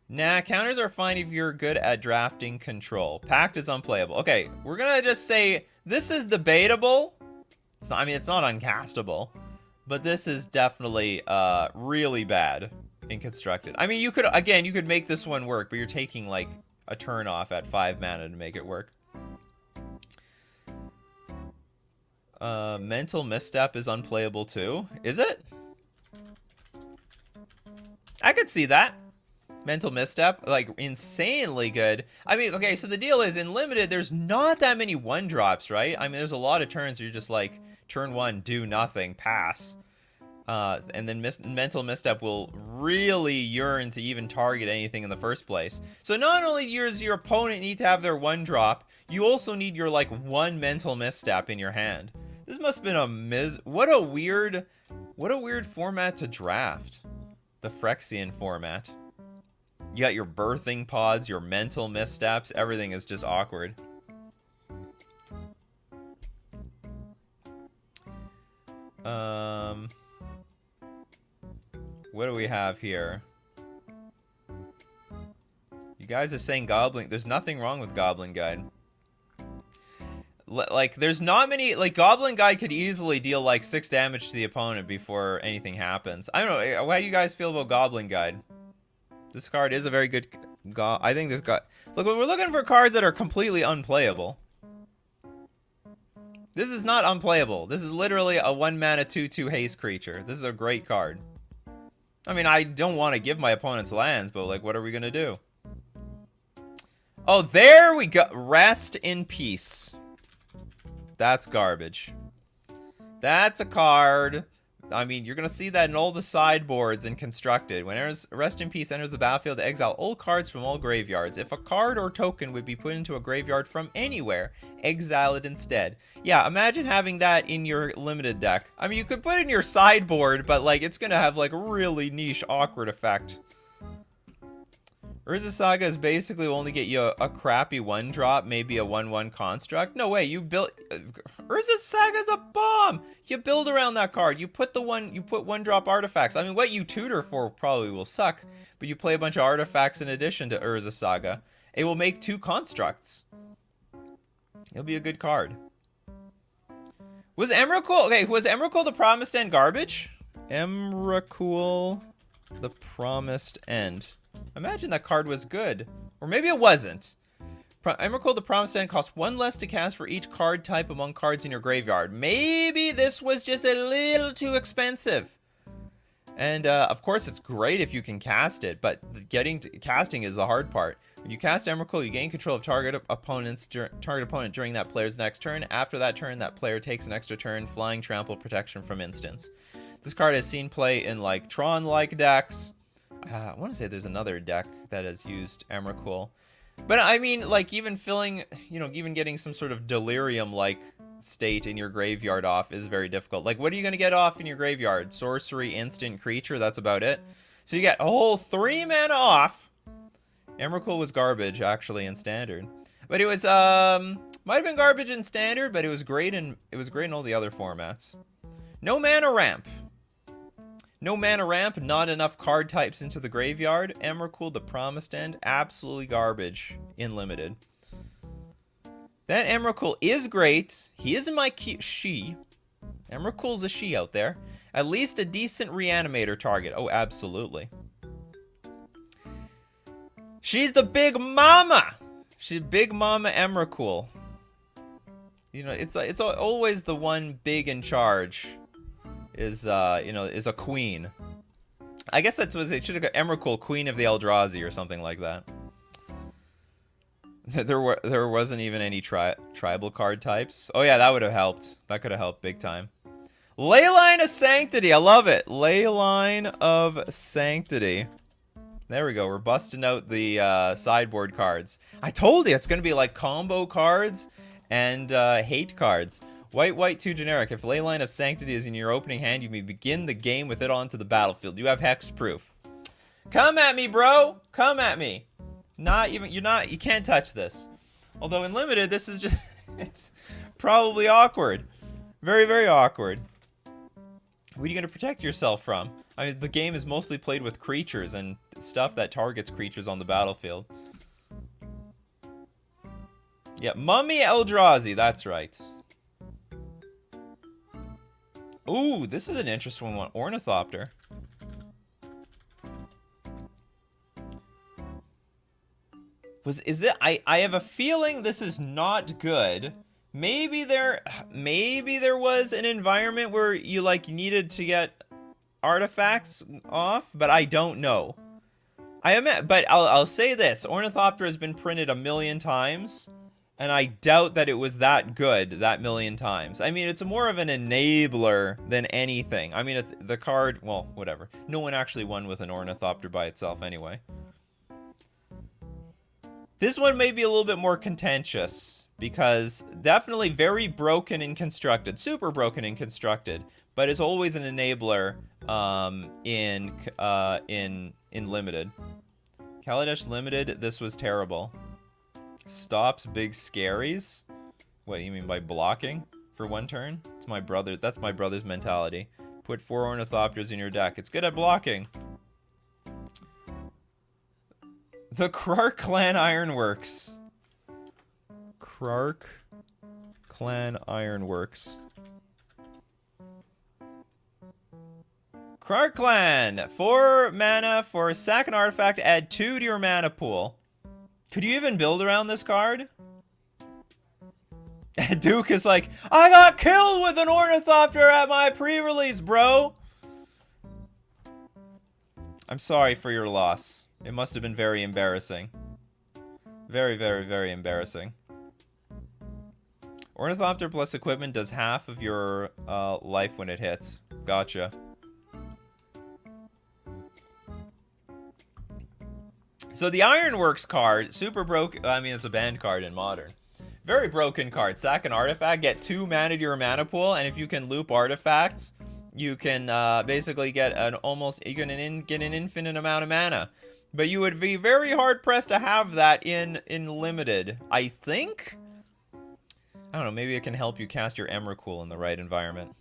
Nah, counters are fine if you're good at drafting control. Pact is unplayable. Okay, we're gonna just say this is debatable. It's not, I mean, it's not uncastable, but this is definitely really bad in Constructed. I mean, you could make this one work, but you're taking like a turn off at 5 mana to make it work. Mental Misstep is unplayable too. Is it? I could see that. Mental Misstep, like, insanely good. I mean, okay, so the deal is, in Limited, there's not that many 1-drops, right? I mean, there's a lot of turns where you're just like, turn 1, do nothing, pass. And then Mental Misstep will really yearn to even target anything in the first place. So not only does your opponent need to have their 1-drop, you also need your, like, 1 Mental Misstep in your hand. This must have been what a weird format to draft. The Phyrexian format. You got your birthing pods, your mental missteps, everything is just awkward. What do we have here? You guys are saying Goblin. There's nothing wrong with Goblin Guide. Like, there's not many... Like, Goblin Guide could easily deal, like, 6 damage to the opponent before anything happens. I don't know. How do you guys feel about Goblin Guide? This card is a very good... I think this guy... Look, we're looking for cards that are completely unplayable. This is not unplayable. This is literally a 1-mana 2/2 Haze Creature. This is a great card. I mean, I don't want to give my opponents lands, but like, what are we gonna do? Oh, there we go. Rest in peace. That's garbage. That's a card. I mean, you're going to see that in all the sideboards in Constructed. When Rest in Peace enters the battlefield, exile all cards from all graveyards. If a card or token would be put into a graveyard from anywhere, exile it instead. Yeah, imagine having that in your limited deck. I mean, you could put it in your sideboard, but like it's going to have like a really niche, awkward effect. Urza Saga is basically will only get you a crappy 1-drop, maybe a 1/1 construct. No way, you built... Urza Saga's a bomb! You build around that card. You put 1-drop artifacts. I mean, what you tutor for probably will suck, but you play a bunch of artifacts in addition to Urza Saga. It will make 2 constructs. It'll be a good card. Was Emrakul... Okay, was Emrakul the Promised End garbage? Emrakul the Promised End. Imagine that card was good. Or maybe it wasn't. Emrakul the Promised End costs 1 less to cast for each card type among cards in your graveyard. Maybe this was just a little too expensive. And of course it's great if you can cast it, but casting is the hard part. When you cast Emrakul, you gain control of target opponent during that player's next turn. After that turn, that player takes an extra turn, flying, trample, protection from instants. This card has seen play in like Tron-like decks. I want to say there's another deck that has used Emrakul. But I mean, like, even filling, you know, even getting some sort of delirium-like state in your graveyard off is very difficult. Like, what are you going to get off in your graveyard? Sorcery, instant, creature, that's about it. So you get a whole 3 mana off. Emrakul was garbage, actually, in Standard. But it was, might have been garbage in Standard, but it was great in all the other formats. No mana ramp. No mana ramp, not enough card types into the graveyard. Emrakul, the Promised End, absolutely garbage in Limited. That Emrakul is great. He isn't my she. Emrakul's a she out there. At least a decent reanimator target. Oh, absolutely. She's the big mama. She's big mama Emrakul. You know, it's always the one big in charge. Is a queen. I guess that's what it should have got. Emrakul, Queen of the Eldrazi or something like that. There wasn't even any tribal card types. Oh yeah, that would have helped. That could have helped big time. Leyline of Sanctity, I love it. Leyline of Sanctity. There we go. We're busting out the sideboard cards. I told you it's gonna be like combo cards and hate cards. White, 2 generic. If Leyline of Sanctity is in your opening hand, you may begin the game with it onto the battlefield. You have Hexproof. Come at me, bro. Come at me. You can't touch this. Although in Limited, this is just, it's probably awkward. Very, very awkward. What are you going to protect yourself from? I mean, the game is mostly played with creatures and stuff that targets creatures on the battlefield. Yeah, Mummy Eldrazi, that's right. Ooh, this is an interesting one. Orithopter. I have a feeling this is not good. Maybe there was an environment where you like needed to get artifacts off, but I don't know. But I'll say this: Orithopter has been printed 1,000,000 times. And I doubt that it was that good that 1,000,000 times. I mean, it's more of an enabler than anything. I mean, it's the card, well, whatever. No one actually won with an Orithopter by itself anyway. This one may be a little bit more contentious because definitely very broken and constructed. Super broken and constructed. But it's always an enabler in Limited. Kaladesh Limited, this was terrible. Stops big scaries? What do you mean by blocking for 1 turn? It's my brother. That's my brother's mentality. Put 4 Ornithopters in your deck. It's good at blocking. The Krark Clan Ironworks. Krark Clan Ironworks. Krark Clan! 4 mana for sack an artifact, add 2 to your mana pool. Could you even build around this card? Duke is like, I got killed with an Ornithopter at my pre-release, bro! I'm sorry for your loss. It must have been very embarrassing. Very, very, very embarrassing. Orithopter plus equipment does half of your life when it hits. Gotcha. So the Ironworks card, super broke. I mean, it's a banned card in Modern. Very broken card. Sack an artifact, get 2 mana to your mana pool, and if you can loop artifacts, you can basically get an get an infinite amount of mana. But you would be very hard pressed to have that in limited. I think. I don't know. Maybe it can help you cast your Emrakul in the right environment.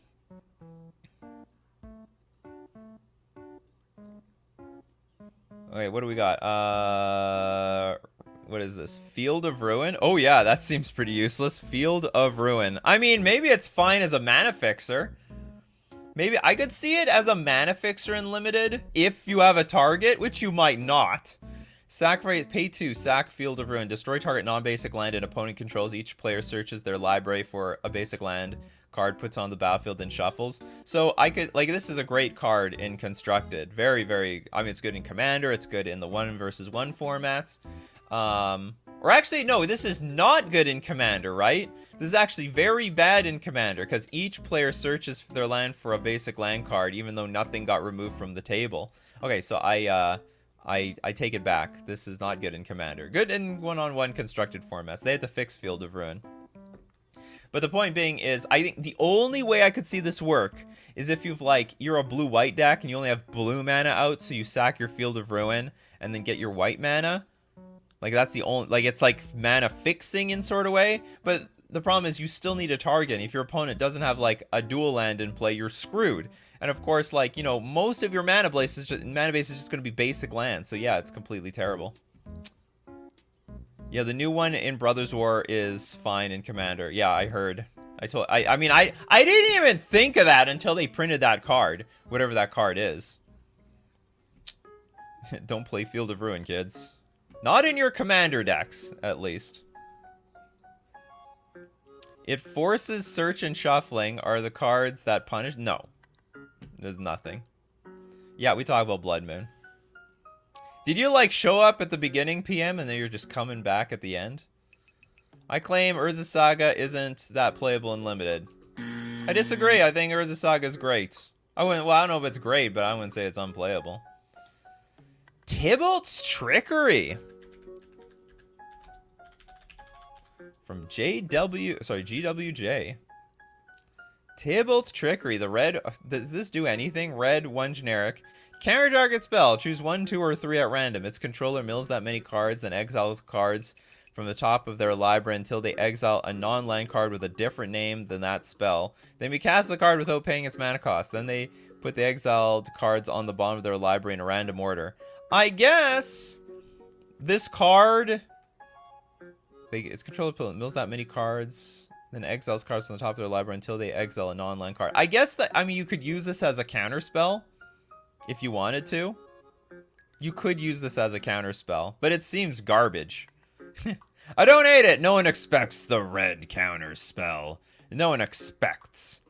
Okay, what do we got? What is this? Field of Ruin? Oh yeah, that seems pretty useless. Field of Ruin. I mean, maybe it's fine as a mana fixer. Maybe I could see it as a mana fixer in limited if you have a target, which you might not. Sacrifice, pay 2, sack Field of Ruin. Destroy target non-basic land and opponent controls. Each player searches their library for a basic land card, puts on the battlefield, and shuffles. So I could, like, this is a great card in Constructed. Very, very, I mean, it's good in Commander. It's good in the 1 versus 1 formats. Or actually, no, this is not good in Commander, right? This is actually very bad in Commander, because each player searches for their land for a basic land card, even though nothing got removed from the table. Okay, so I take it back. This is not good in Commander. Good in one-on-one Constructed formats. They had to fix Field of Ruin. But the point being is, I think the only way I could see this work is if you're a blue-white deck and you only have blue mana out, so you sack your Field of Ruin and then get your white mana. Like, that's the only, like, it's like mana fixing in sort of way. But the problem is you still need a target. If your opponent doesn't have, like, a dual land in play, you're screwed. And of course, like, you know, most of your mana base is just going to be basic land. So yeah, it's completely terrible. Yeah, the new one in Brothers War is fine in Commander. Yeah, I heard. I mean, I didn't even think of that until they printed that card. Whatever that card is. Don't play Field of Ruin, kids. Not in your Commander decks, at least. It forces search and shuffling are the cards that punish. No. There's nothing. Yeah, we talk about Blood Moon. Did you, like, show up at the beginning, PM, and then you're just coming back at the end? I claim Urza Saga isn't that playable in Limited. I disagree. I think Urza Saga is great. Well, I don't know if it's great, but I wouldn't say it's unplayable. Tybalt's Trickery. From GWJ. Tybalt's Trickery. The red... Does this do anything? Red, 1 generic. Counter target spell. Choose 1, 2, or 3 at random. Its controller mills that many cards and exiles cards from the top of their library until they exile a non-land card with a different name than that spell. Then we cast the card without paying its mana cost. Then they put the exiled cards on the bottom of their library in a random order. I guess this card... Its controller mills that many cards, then exiles cards on the top of their library until they exile a non-land card. I guess that, I mean, you could use this as a counter spell. If you wanted to, you could use this as a counter spell, but it seems garbage. I don't hate it. No one expects the red counter spell. No one expects.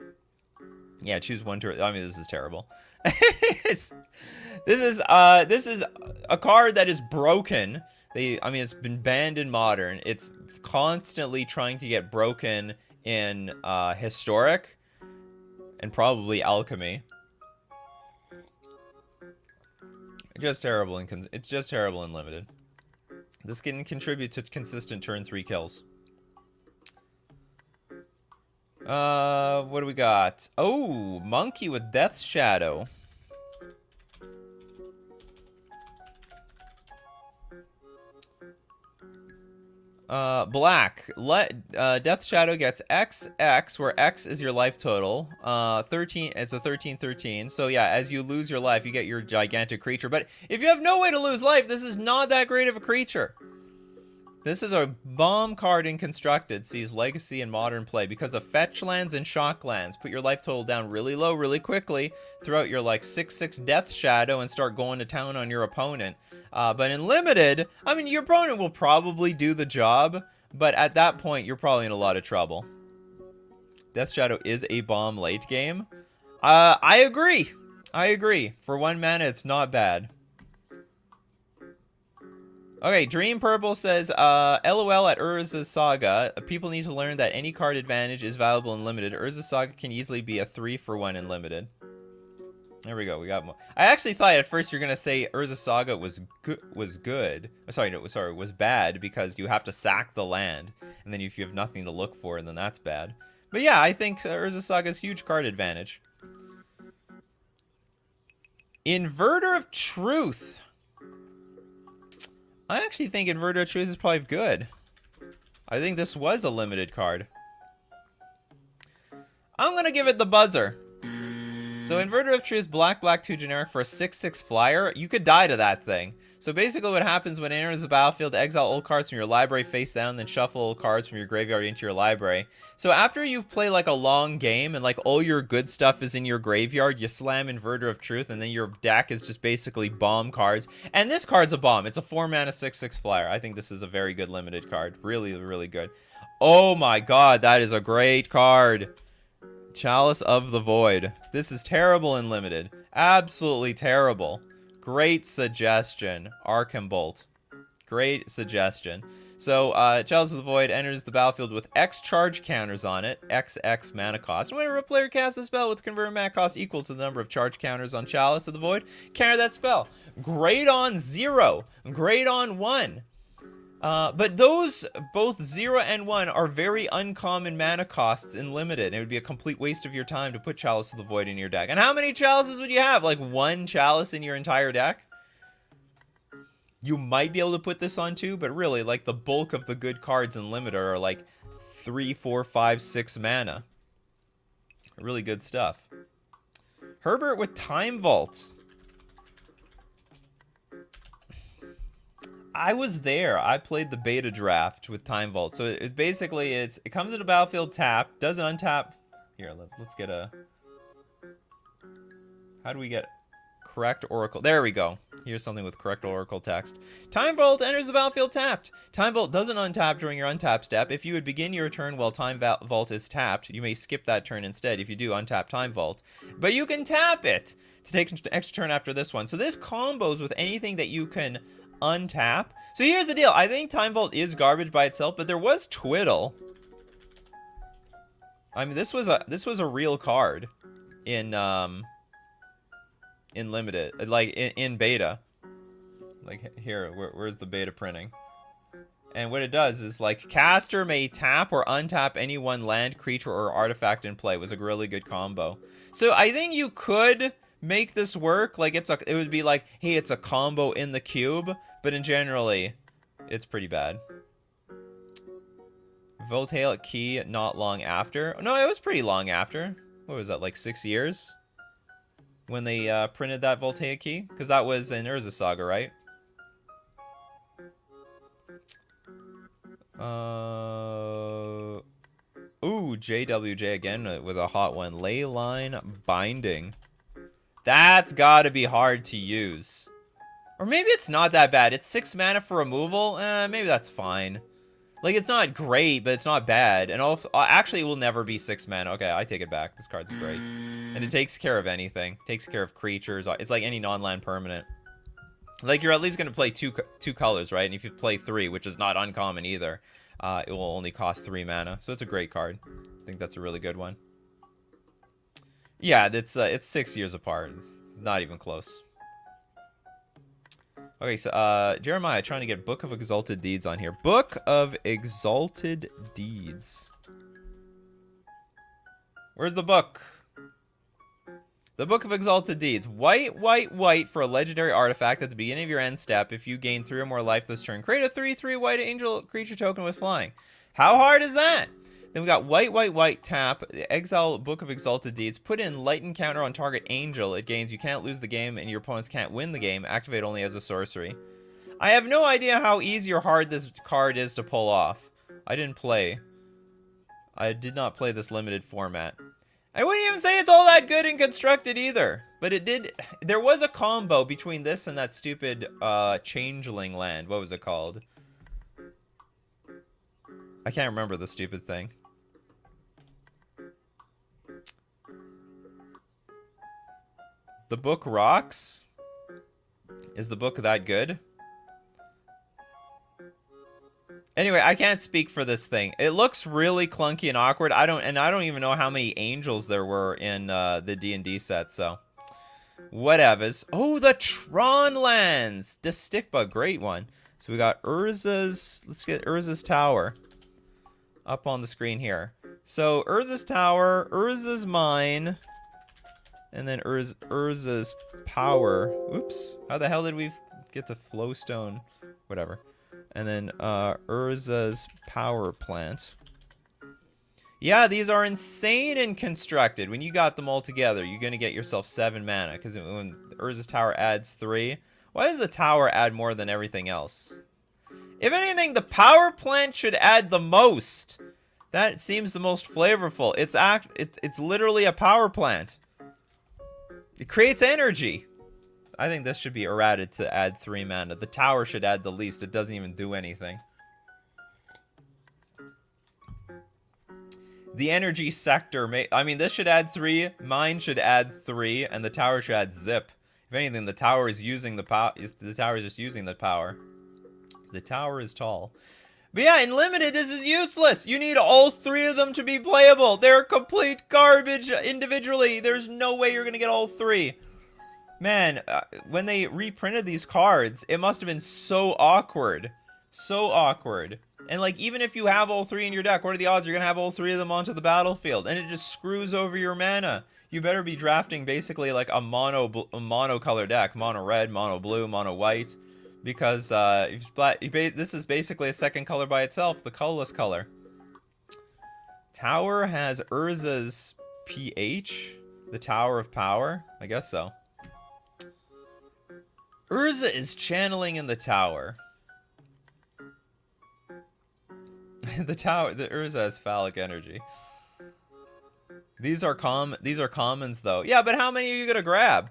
Yeah, choose 1, 2. I mean, this is terrible. This is a card that is broken. I mean, it's been banned in Modern. It's constantly trying to get broken in Historic and probably Alchemy. Just terrible it's just terrible in Limited. This can contribute to consistent turn 3 kills. What do we got? Oh, Monkey with Death's Shadow. Black. Death Shadow gets XX, where X is your life total. 13. It's a 13/13. So yeah, as you lose your life, you get your gigantic creature. But if you have no way to lose life, this is not that great of a creature. This is a bomb card in Constructed. Sees Legacy and Modern play because of fetch lands and shock lands. Put your life total down really low, really quickly. Throw out your like 6/6 Death Shadow and start going to town on your opponent. But in Limited, I mean, your opponent will probably do the job, but at that point, you're probably in a lot of trouble. Death Shadow is a bomb late game. I agree. For 1 mana, it's not bad. Okay, Dream Purple says, LOL at Urza Saga. People need to learn that any card advantage is valuable in limited. Urza Saga can easily be a 3-for-1 in limited. There we go. We got more. I actually thought at first you're gonna say Urza Saga was good. Sorry, was bad because you have to sack the land, and then if you have nothing to look for, then that's bad. But yeah, I think Urza Saga's huge card advantage. Inverter of Truth. I actually think Inverter of Truth is probably good. I think this was a limited card. I'm gonna give it the buzzer. So Inverter of Truth, black, 2 generic for a 6/6 flyer. You could die to that thing. So basically what happens when it enters the battlefield, exile old cards from your library face down, then shuffle old cards from your graveyard into your library. So after you've played like a long game and like all your good stuff is in your graveyard, you slam Inverter of Truth and then your deck is just basically bomb cards. And this card's a bomb. It's a 4-mana 6/6 flyer. I think this is a very good limited card. Really, really good. Oh my god, that is a great card. Chalice of the Void. This is terrible in limited. Absolutely terrible. Great suggestion. Archambolt. Great suggestion. So, Chalice of the Void enters the battlefield with X charge counters on it. XX mana cost. Whenever a player casts a spell with converted mana cost equal to the number of charge counters on Chalice of the Void, counter that spell. Great on 0. Great on 1. But those, both 0 and 1, are very uncommon mana costs in limited. And it would be a complete waste of your time to put Chalice of the Void in your deck. And how many Chalices would you have? Like 1 Chalice in your entire deck? You might be able to put this on 2, but really, like, the bulk of the good cards in limited are like 3, 4, 5, 6 mana. Really good stuff. Herbert with Time Vault. I was there. I played the beta draft with Time Vault. So it basically it comes into battlefield tap, doesn't untap. Here, let's get a. How do we get correct Oracle? There we go. Here's something with correct Oracle text. Time Vault enters the battlefield tapped. Time Vault doesn't untap during your untap step. If you would begin your turn while Time Vault is tapped, you may skip that turn instead. If you do, untap Time Vault. But you can tap it to take an extra turn after this one. So this combos with anything that you can untap. So here's the deal. I think Time Vault is garbage by itself, but there was Twiddle. I mean, this was a real card in limited, like in beta. Like here, where's the beta printing? And what it does is like caster may tap or untap any one land, creature, or artifact in play. It was a really good combo. So I think you could make this work. Like it would be like, hey, it's a combo in the cube, but in generally, it's pretty bad. Voltaic Key not long after. No, it was pretty long after. What was that, like 6 years? When they printed that Voltaic Key? Because that was in Urza Saga, right? Ooh, JWJ again with a hot one. Leyline Binding. That's gotta be hard to use. Or maybe it's not that bad. It's 6 mana for removal. Maybe that's fine. Like, it's not great, but it's not bad. And also, actually, it will never be 6 mana. Okay, I take it back. This card's great. And it takes care of anything. It takes care of creatures. It's like any non-land permanent. Like, you're at least going to play two colors, right? And if you play 3, which is not uncommon either, it will only cost 3 mana. So it's a great card. I think that's a really good one. Yeah, it's 6 years apart. It's not even close. Okay, so Jeremiah trying to get Book of Exalted Deeds on here. Book of Exalted Deeds. Where's the book? The Book of Exalted Deeds. White, white, white for a legendary artifact at the beginning of your end step. If you gain 3 or more life this turn, create a 3/3 white angel creature token with flying. How hard is that? Then we got white, white, white, tap, exile Book of Exalted Deeds, put in Lighten counter on target angel. It gains you can't lose the game and your opponents can't win the game. Activate only as a sorcery. I have no idea how easy or hard this card is to pull off. I didn't play. I did not play this limited format. I wouldn't even say it's all that good and constructed either. But it did. There was a combo between this and that stupid Changeling land. What was it called? I can't remember the stupid thing. The book rocks? Is the book that good? Anyway, I can't speak for this thing. It looks really clunky and awkward. I don't even know how many angels there were in the D&D set, so whatevers. Oh, the Tron lands. The Stickbug, great one. So we got Urza's, let's get Urza's Tower up on the screen here. So Urza's Tower, Urza's Mine, and then Urza's Power. Oops, how the hell did we get to Flowstone? Whatever. And then Urza's Power Plant. Yeah, these are insane and constructed. When you got them all together, you're going to get yourself 7 mana. Because when Urza's Tower adds 3, why does the tower add more than everything else? If anything, the Power Plant should add the most. That seems the most flavorful. It's literally a power plant. It creates energy. I think this should be errated to add 3 mana. The tower should add the least. It doesn't even do anything. The energy sector I mean, this should add 3, mine should add 3, and the tower should add zip. If anything, the tower is using the power. The tower is just using the power. The tower is tall. But yeah, in limited, this is useless. You need all 3 of them to be playable. They're complete garbage individually. There's no way you're gonna get all 3. Man, when they reprinted these cards, it must have been so awkward. So awkward. And like, even if you have all 3 in your deck, what are the odds you're gonna have all 3 of them onto the battlefield? And it just screws over your mana. You better be drafting basically like a mono color deck. Mono red, mono blue, mono white. Because this is basically a second color by itself, the colorless color. Tower has Urza's PH, the Tower of Power. I guess so. Urza is channeling in the tower. The Urza has phallic energy. These are commons though. Yeah, but how many are you gonna grab?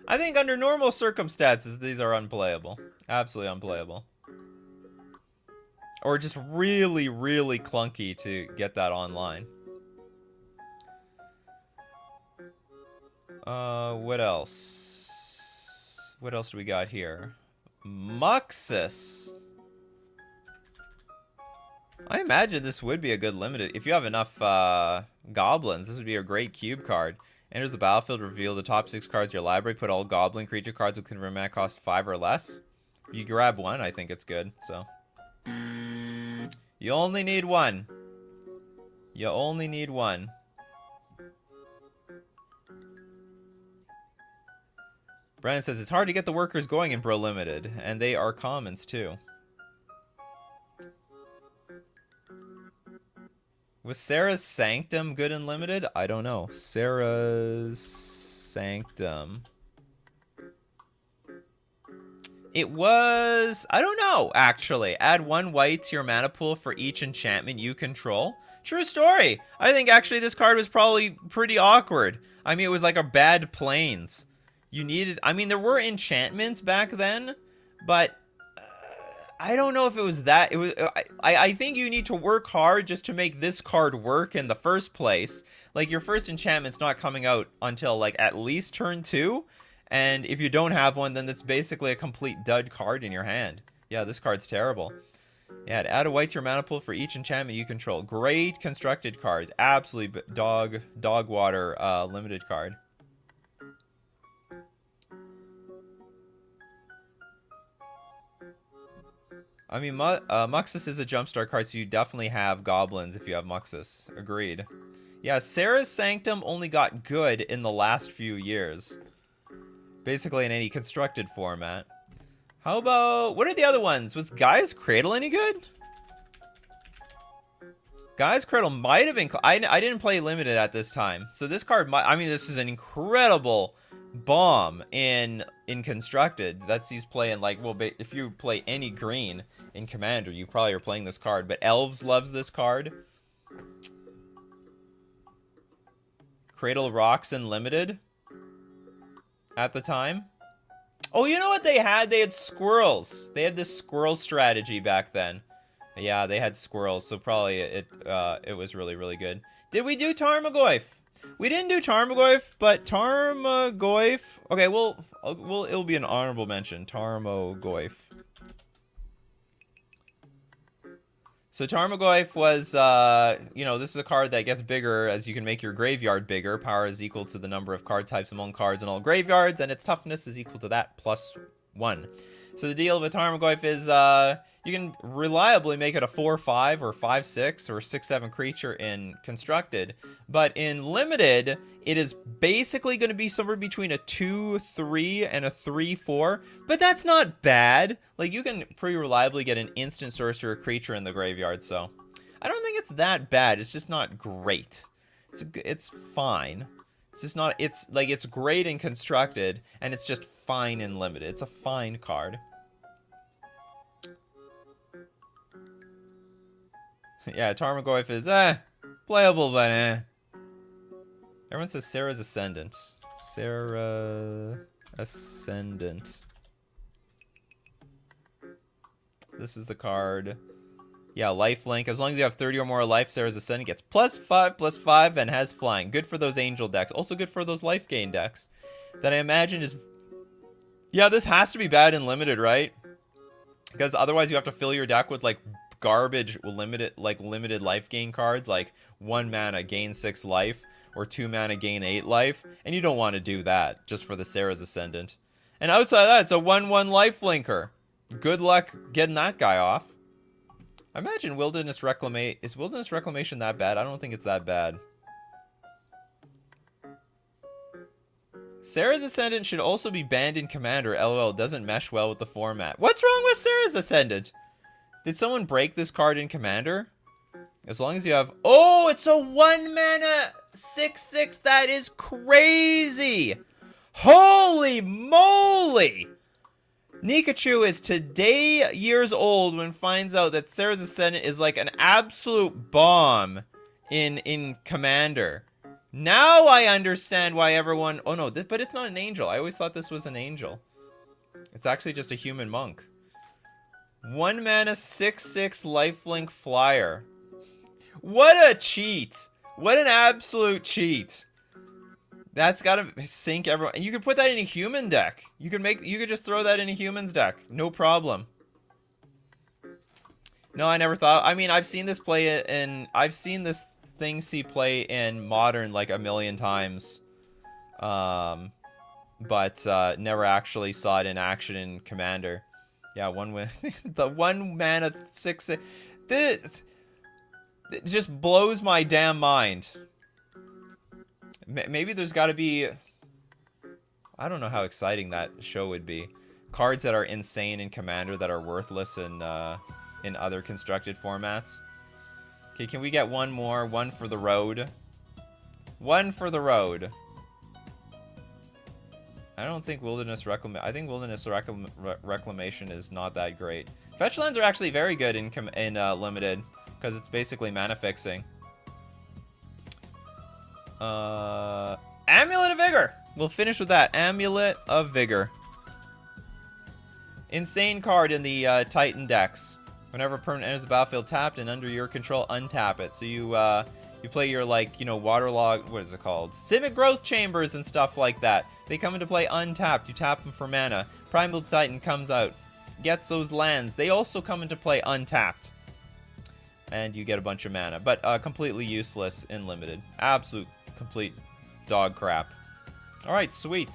I think under normal circumstances, these are unplayable. Absolutely unplayable. Or just really, really clunky to get that online. What else? What else do we got here? Muxus. I imagine this would be a good limited. If you have enough goblins, this would be a great cube card. Enters the battlefield, reveal the top 6 cards of your library, put all goblin creature cards with convert mana cost 5 or less. You grab 1, I think it's good, so. You only need 1. You only need 1. Brandon says, it's hard to get the workers going in Bro Limited, and they are commons too. Was Sarah's Sanctum good and limited? I don't know. Sarah's Sanctum. It was... I don't know, actually. Add 1 white to your mana pool for each enchantment you control. True story. I think, actually, this card was probably pretty awkward. I mean, it was like a bad plains. You needed... I mean, there were enchantments back then, but... I don't know if it was that. It was. I think you need to work hard just to make this card work in the first place. Like, your first enchantment's not coming out until, like, at least turn 2. And if you don't have one, then it's basically a complete dud card in your hand. Yeah, this card's terrible. Yeah, add a white to your mana pool for each enchantment you control. Great constructed cards. Absolutely dog water limited card. I mean, Muxus is a jumpstart card, so you definitely have goblins if you have Muxus. Agreed. Yeah, Sarah's Sanctum only got good in the last few years. Basically in any constructed format. How about... what are the other ones? Was Gaia's Cradle any good? Gaia's Cradle might have been... I didn't play Limited at this time. So this card might... I mean, this is an incredible bomb in Constructed. That sees play in, like... well, if you play any green in Commander, you probably are playing this card. But Elves loves this card. Cradle rocks in Limited at the time. Oh, you know what they had? They had squirrels. They had this squirrel strategy back then. Yeah, they had squirrels, so probably it was really, really good. Did we do Tarmogoyf? We didn't do Tarmogoyf, but Tarmogoyf... okay, it'll be an honorable mention. Tarmogoyf. So Tarmogoyf was, you know, this is a card that gets bigger as you can make your graveyard bigger. Power is equal to the number of card types among cards in all graveyards, and its toughness is equal to that plus 1. So the deal with Tarmogoyf is you can reliably make it a 4/5 or 5/6 or 6/7 creature in Constructed, but in Limited, it is basically going to be somewhere between a 2/3 and a 3/4, but that's not bad. Like, you can pretty reliably get an instant sorcerer creature in the graveyard, so I don't think it's that bad. It's just not great. It's fine. It's just not, it's like, it's great in Constructed, and it's just fine in Limited. It's a fine card. Yeah, Tarmogoyf is, playable, but Everyone says Sarah's Ascendant. Sarah Ascendant. This is the card. Yeah, LifeLink. As long as you have 30 or more life, Sarah's Ascendant gets +5/+5 and has flying. Good for those angel decks. Also good for those life gain decks. That I imagine is... Yeah, this has to be bad in Limited, right? Because otherwise you have to fill your deck with, like, garbage limited life gain cards, like 1 mana gain 6 life, or 2 mana gain 8 life. And you don't want to do that just for the Sarah's Ascendant. And outside of that, it's a 1/1 life linker. Good luck getting that guy off. I imagine Wilderness Reclamation... Is Wilderness Reclamation that bad? I don't think it's that bad. Sarah's Ascendant should also be banned in Commander. LOL, it doesn't mesh well with the format. What's wrong with Sarah's Ascendant? Did someone break this card in Commander? As long as you have... Oh, it's a 1 mana 6/6. That is crazy. Holy moly. Nikachu is today years old when finds out that Sarah's Ascendant is like an absolute bomb in Commander. Now I understand why everyone... Oh no, but it's not an angel. I always thought this was an angel. It's actually just a human monk. 1 mana 6/6 lifelink flyer. What a cheat. What an absolute cheat. That's gotta sink everyone. And you can put that in a human deck. You could just throw that in a human's deck. No problem. No, I never thought. I mean, I've seen this play in... I've seen this thing see play in Modern like a million times. But never actually saw it in action in Commander. Yeah, the 1 mana 6... It just blows my damn mind. Maybe there's got to be... I don't know how exciting that show would be. Cards that are insane in Commander that are worthless in other constructed formats. Okay, can we get one more? One for the road. One for the road. I don't think Wilderness Reclamation... I think Wilderness Reclamation is not that great. Fetch lands are actually very good in Limited, because it's basically mana fixing. Amulet of Vigor! We'll finish with that. Amulet of Vigor. Insane card in the Titan decks. Whenever a permanent enters the battlefield tapped and under your control, untap it. So you play your, like, you know, waterlogged... What is it called? Civic Growth Chambers and stuff like that. They come into play untapped. You tap them for mana. Primal Titan comes out. Gets those lands. They also come into play untapped. And you get a bunch of mana. But completely useless in Limited. Absolute, complete dog crap. Alright, sweet.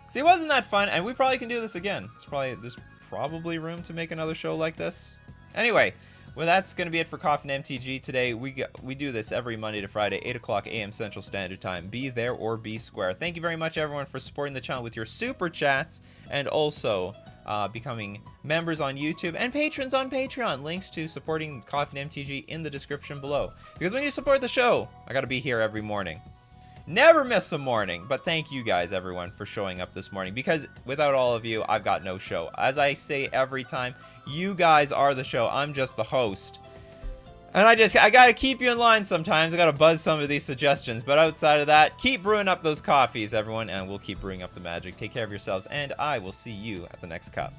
See, wasn't that fun? And we probably can do this again. There's probably room to make another show like this. Anyway, well, that's going to be it for Coffee and MTG today. We do this every Monday to Friday, 8 o'clock a.m. Central Standard Time. Be there or be square. Thank you very much, everyone, for supporting the channel with your super chats and also becoming members on YouTube and patrons on Patreon. Links to supporting Coffee and MTG in the description below. Because when you support the show, I got to be here every morning. Never miss a morning, but thank you guys, everyone, for showing up this morning, because without all of you, I've got no show. As I say every time, you guys are the show. I'm just the host. And I gotta keep you in line sometimes. I gotta buzz some of these suggestions, but outside of that, keep brewing up those coffees, everyone, and we'll keep brewing up the magic. Take care of yourselves, and I will see you at the next cup.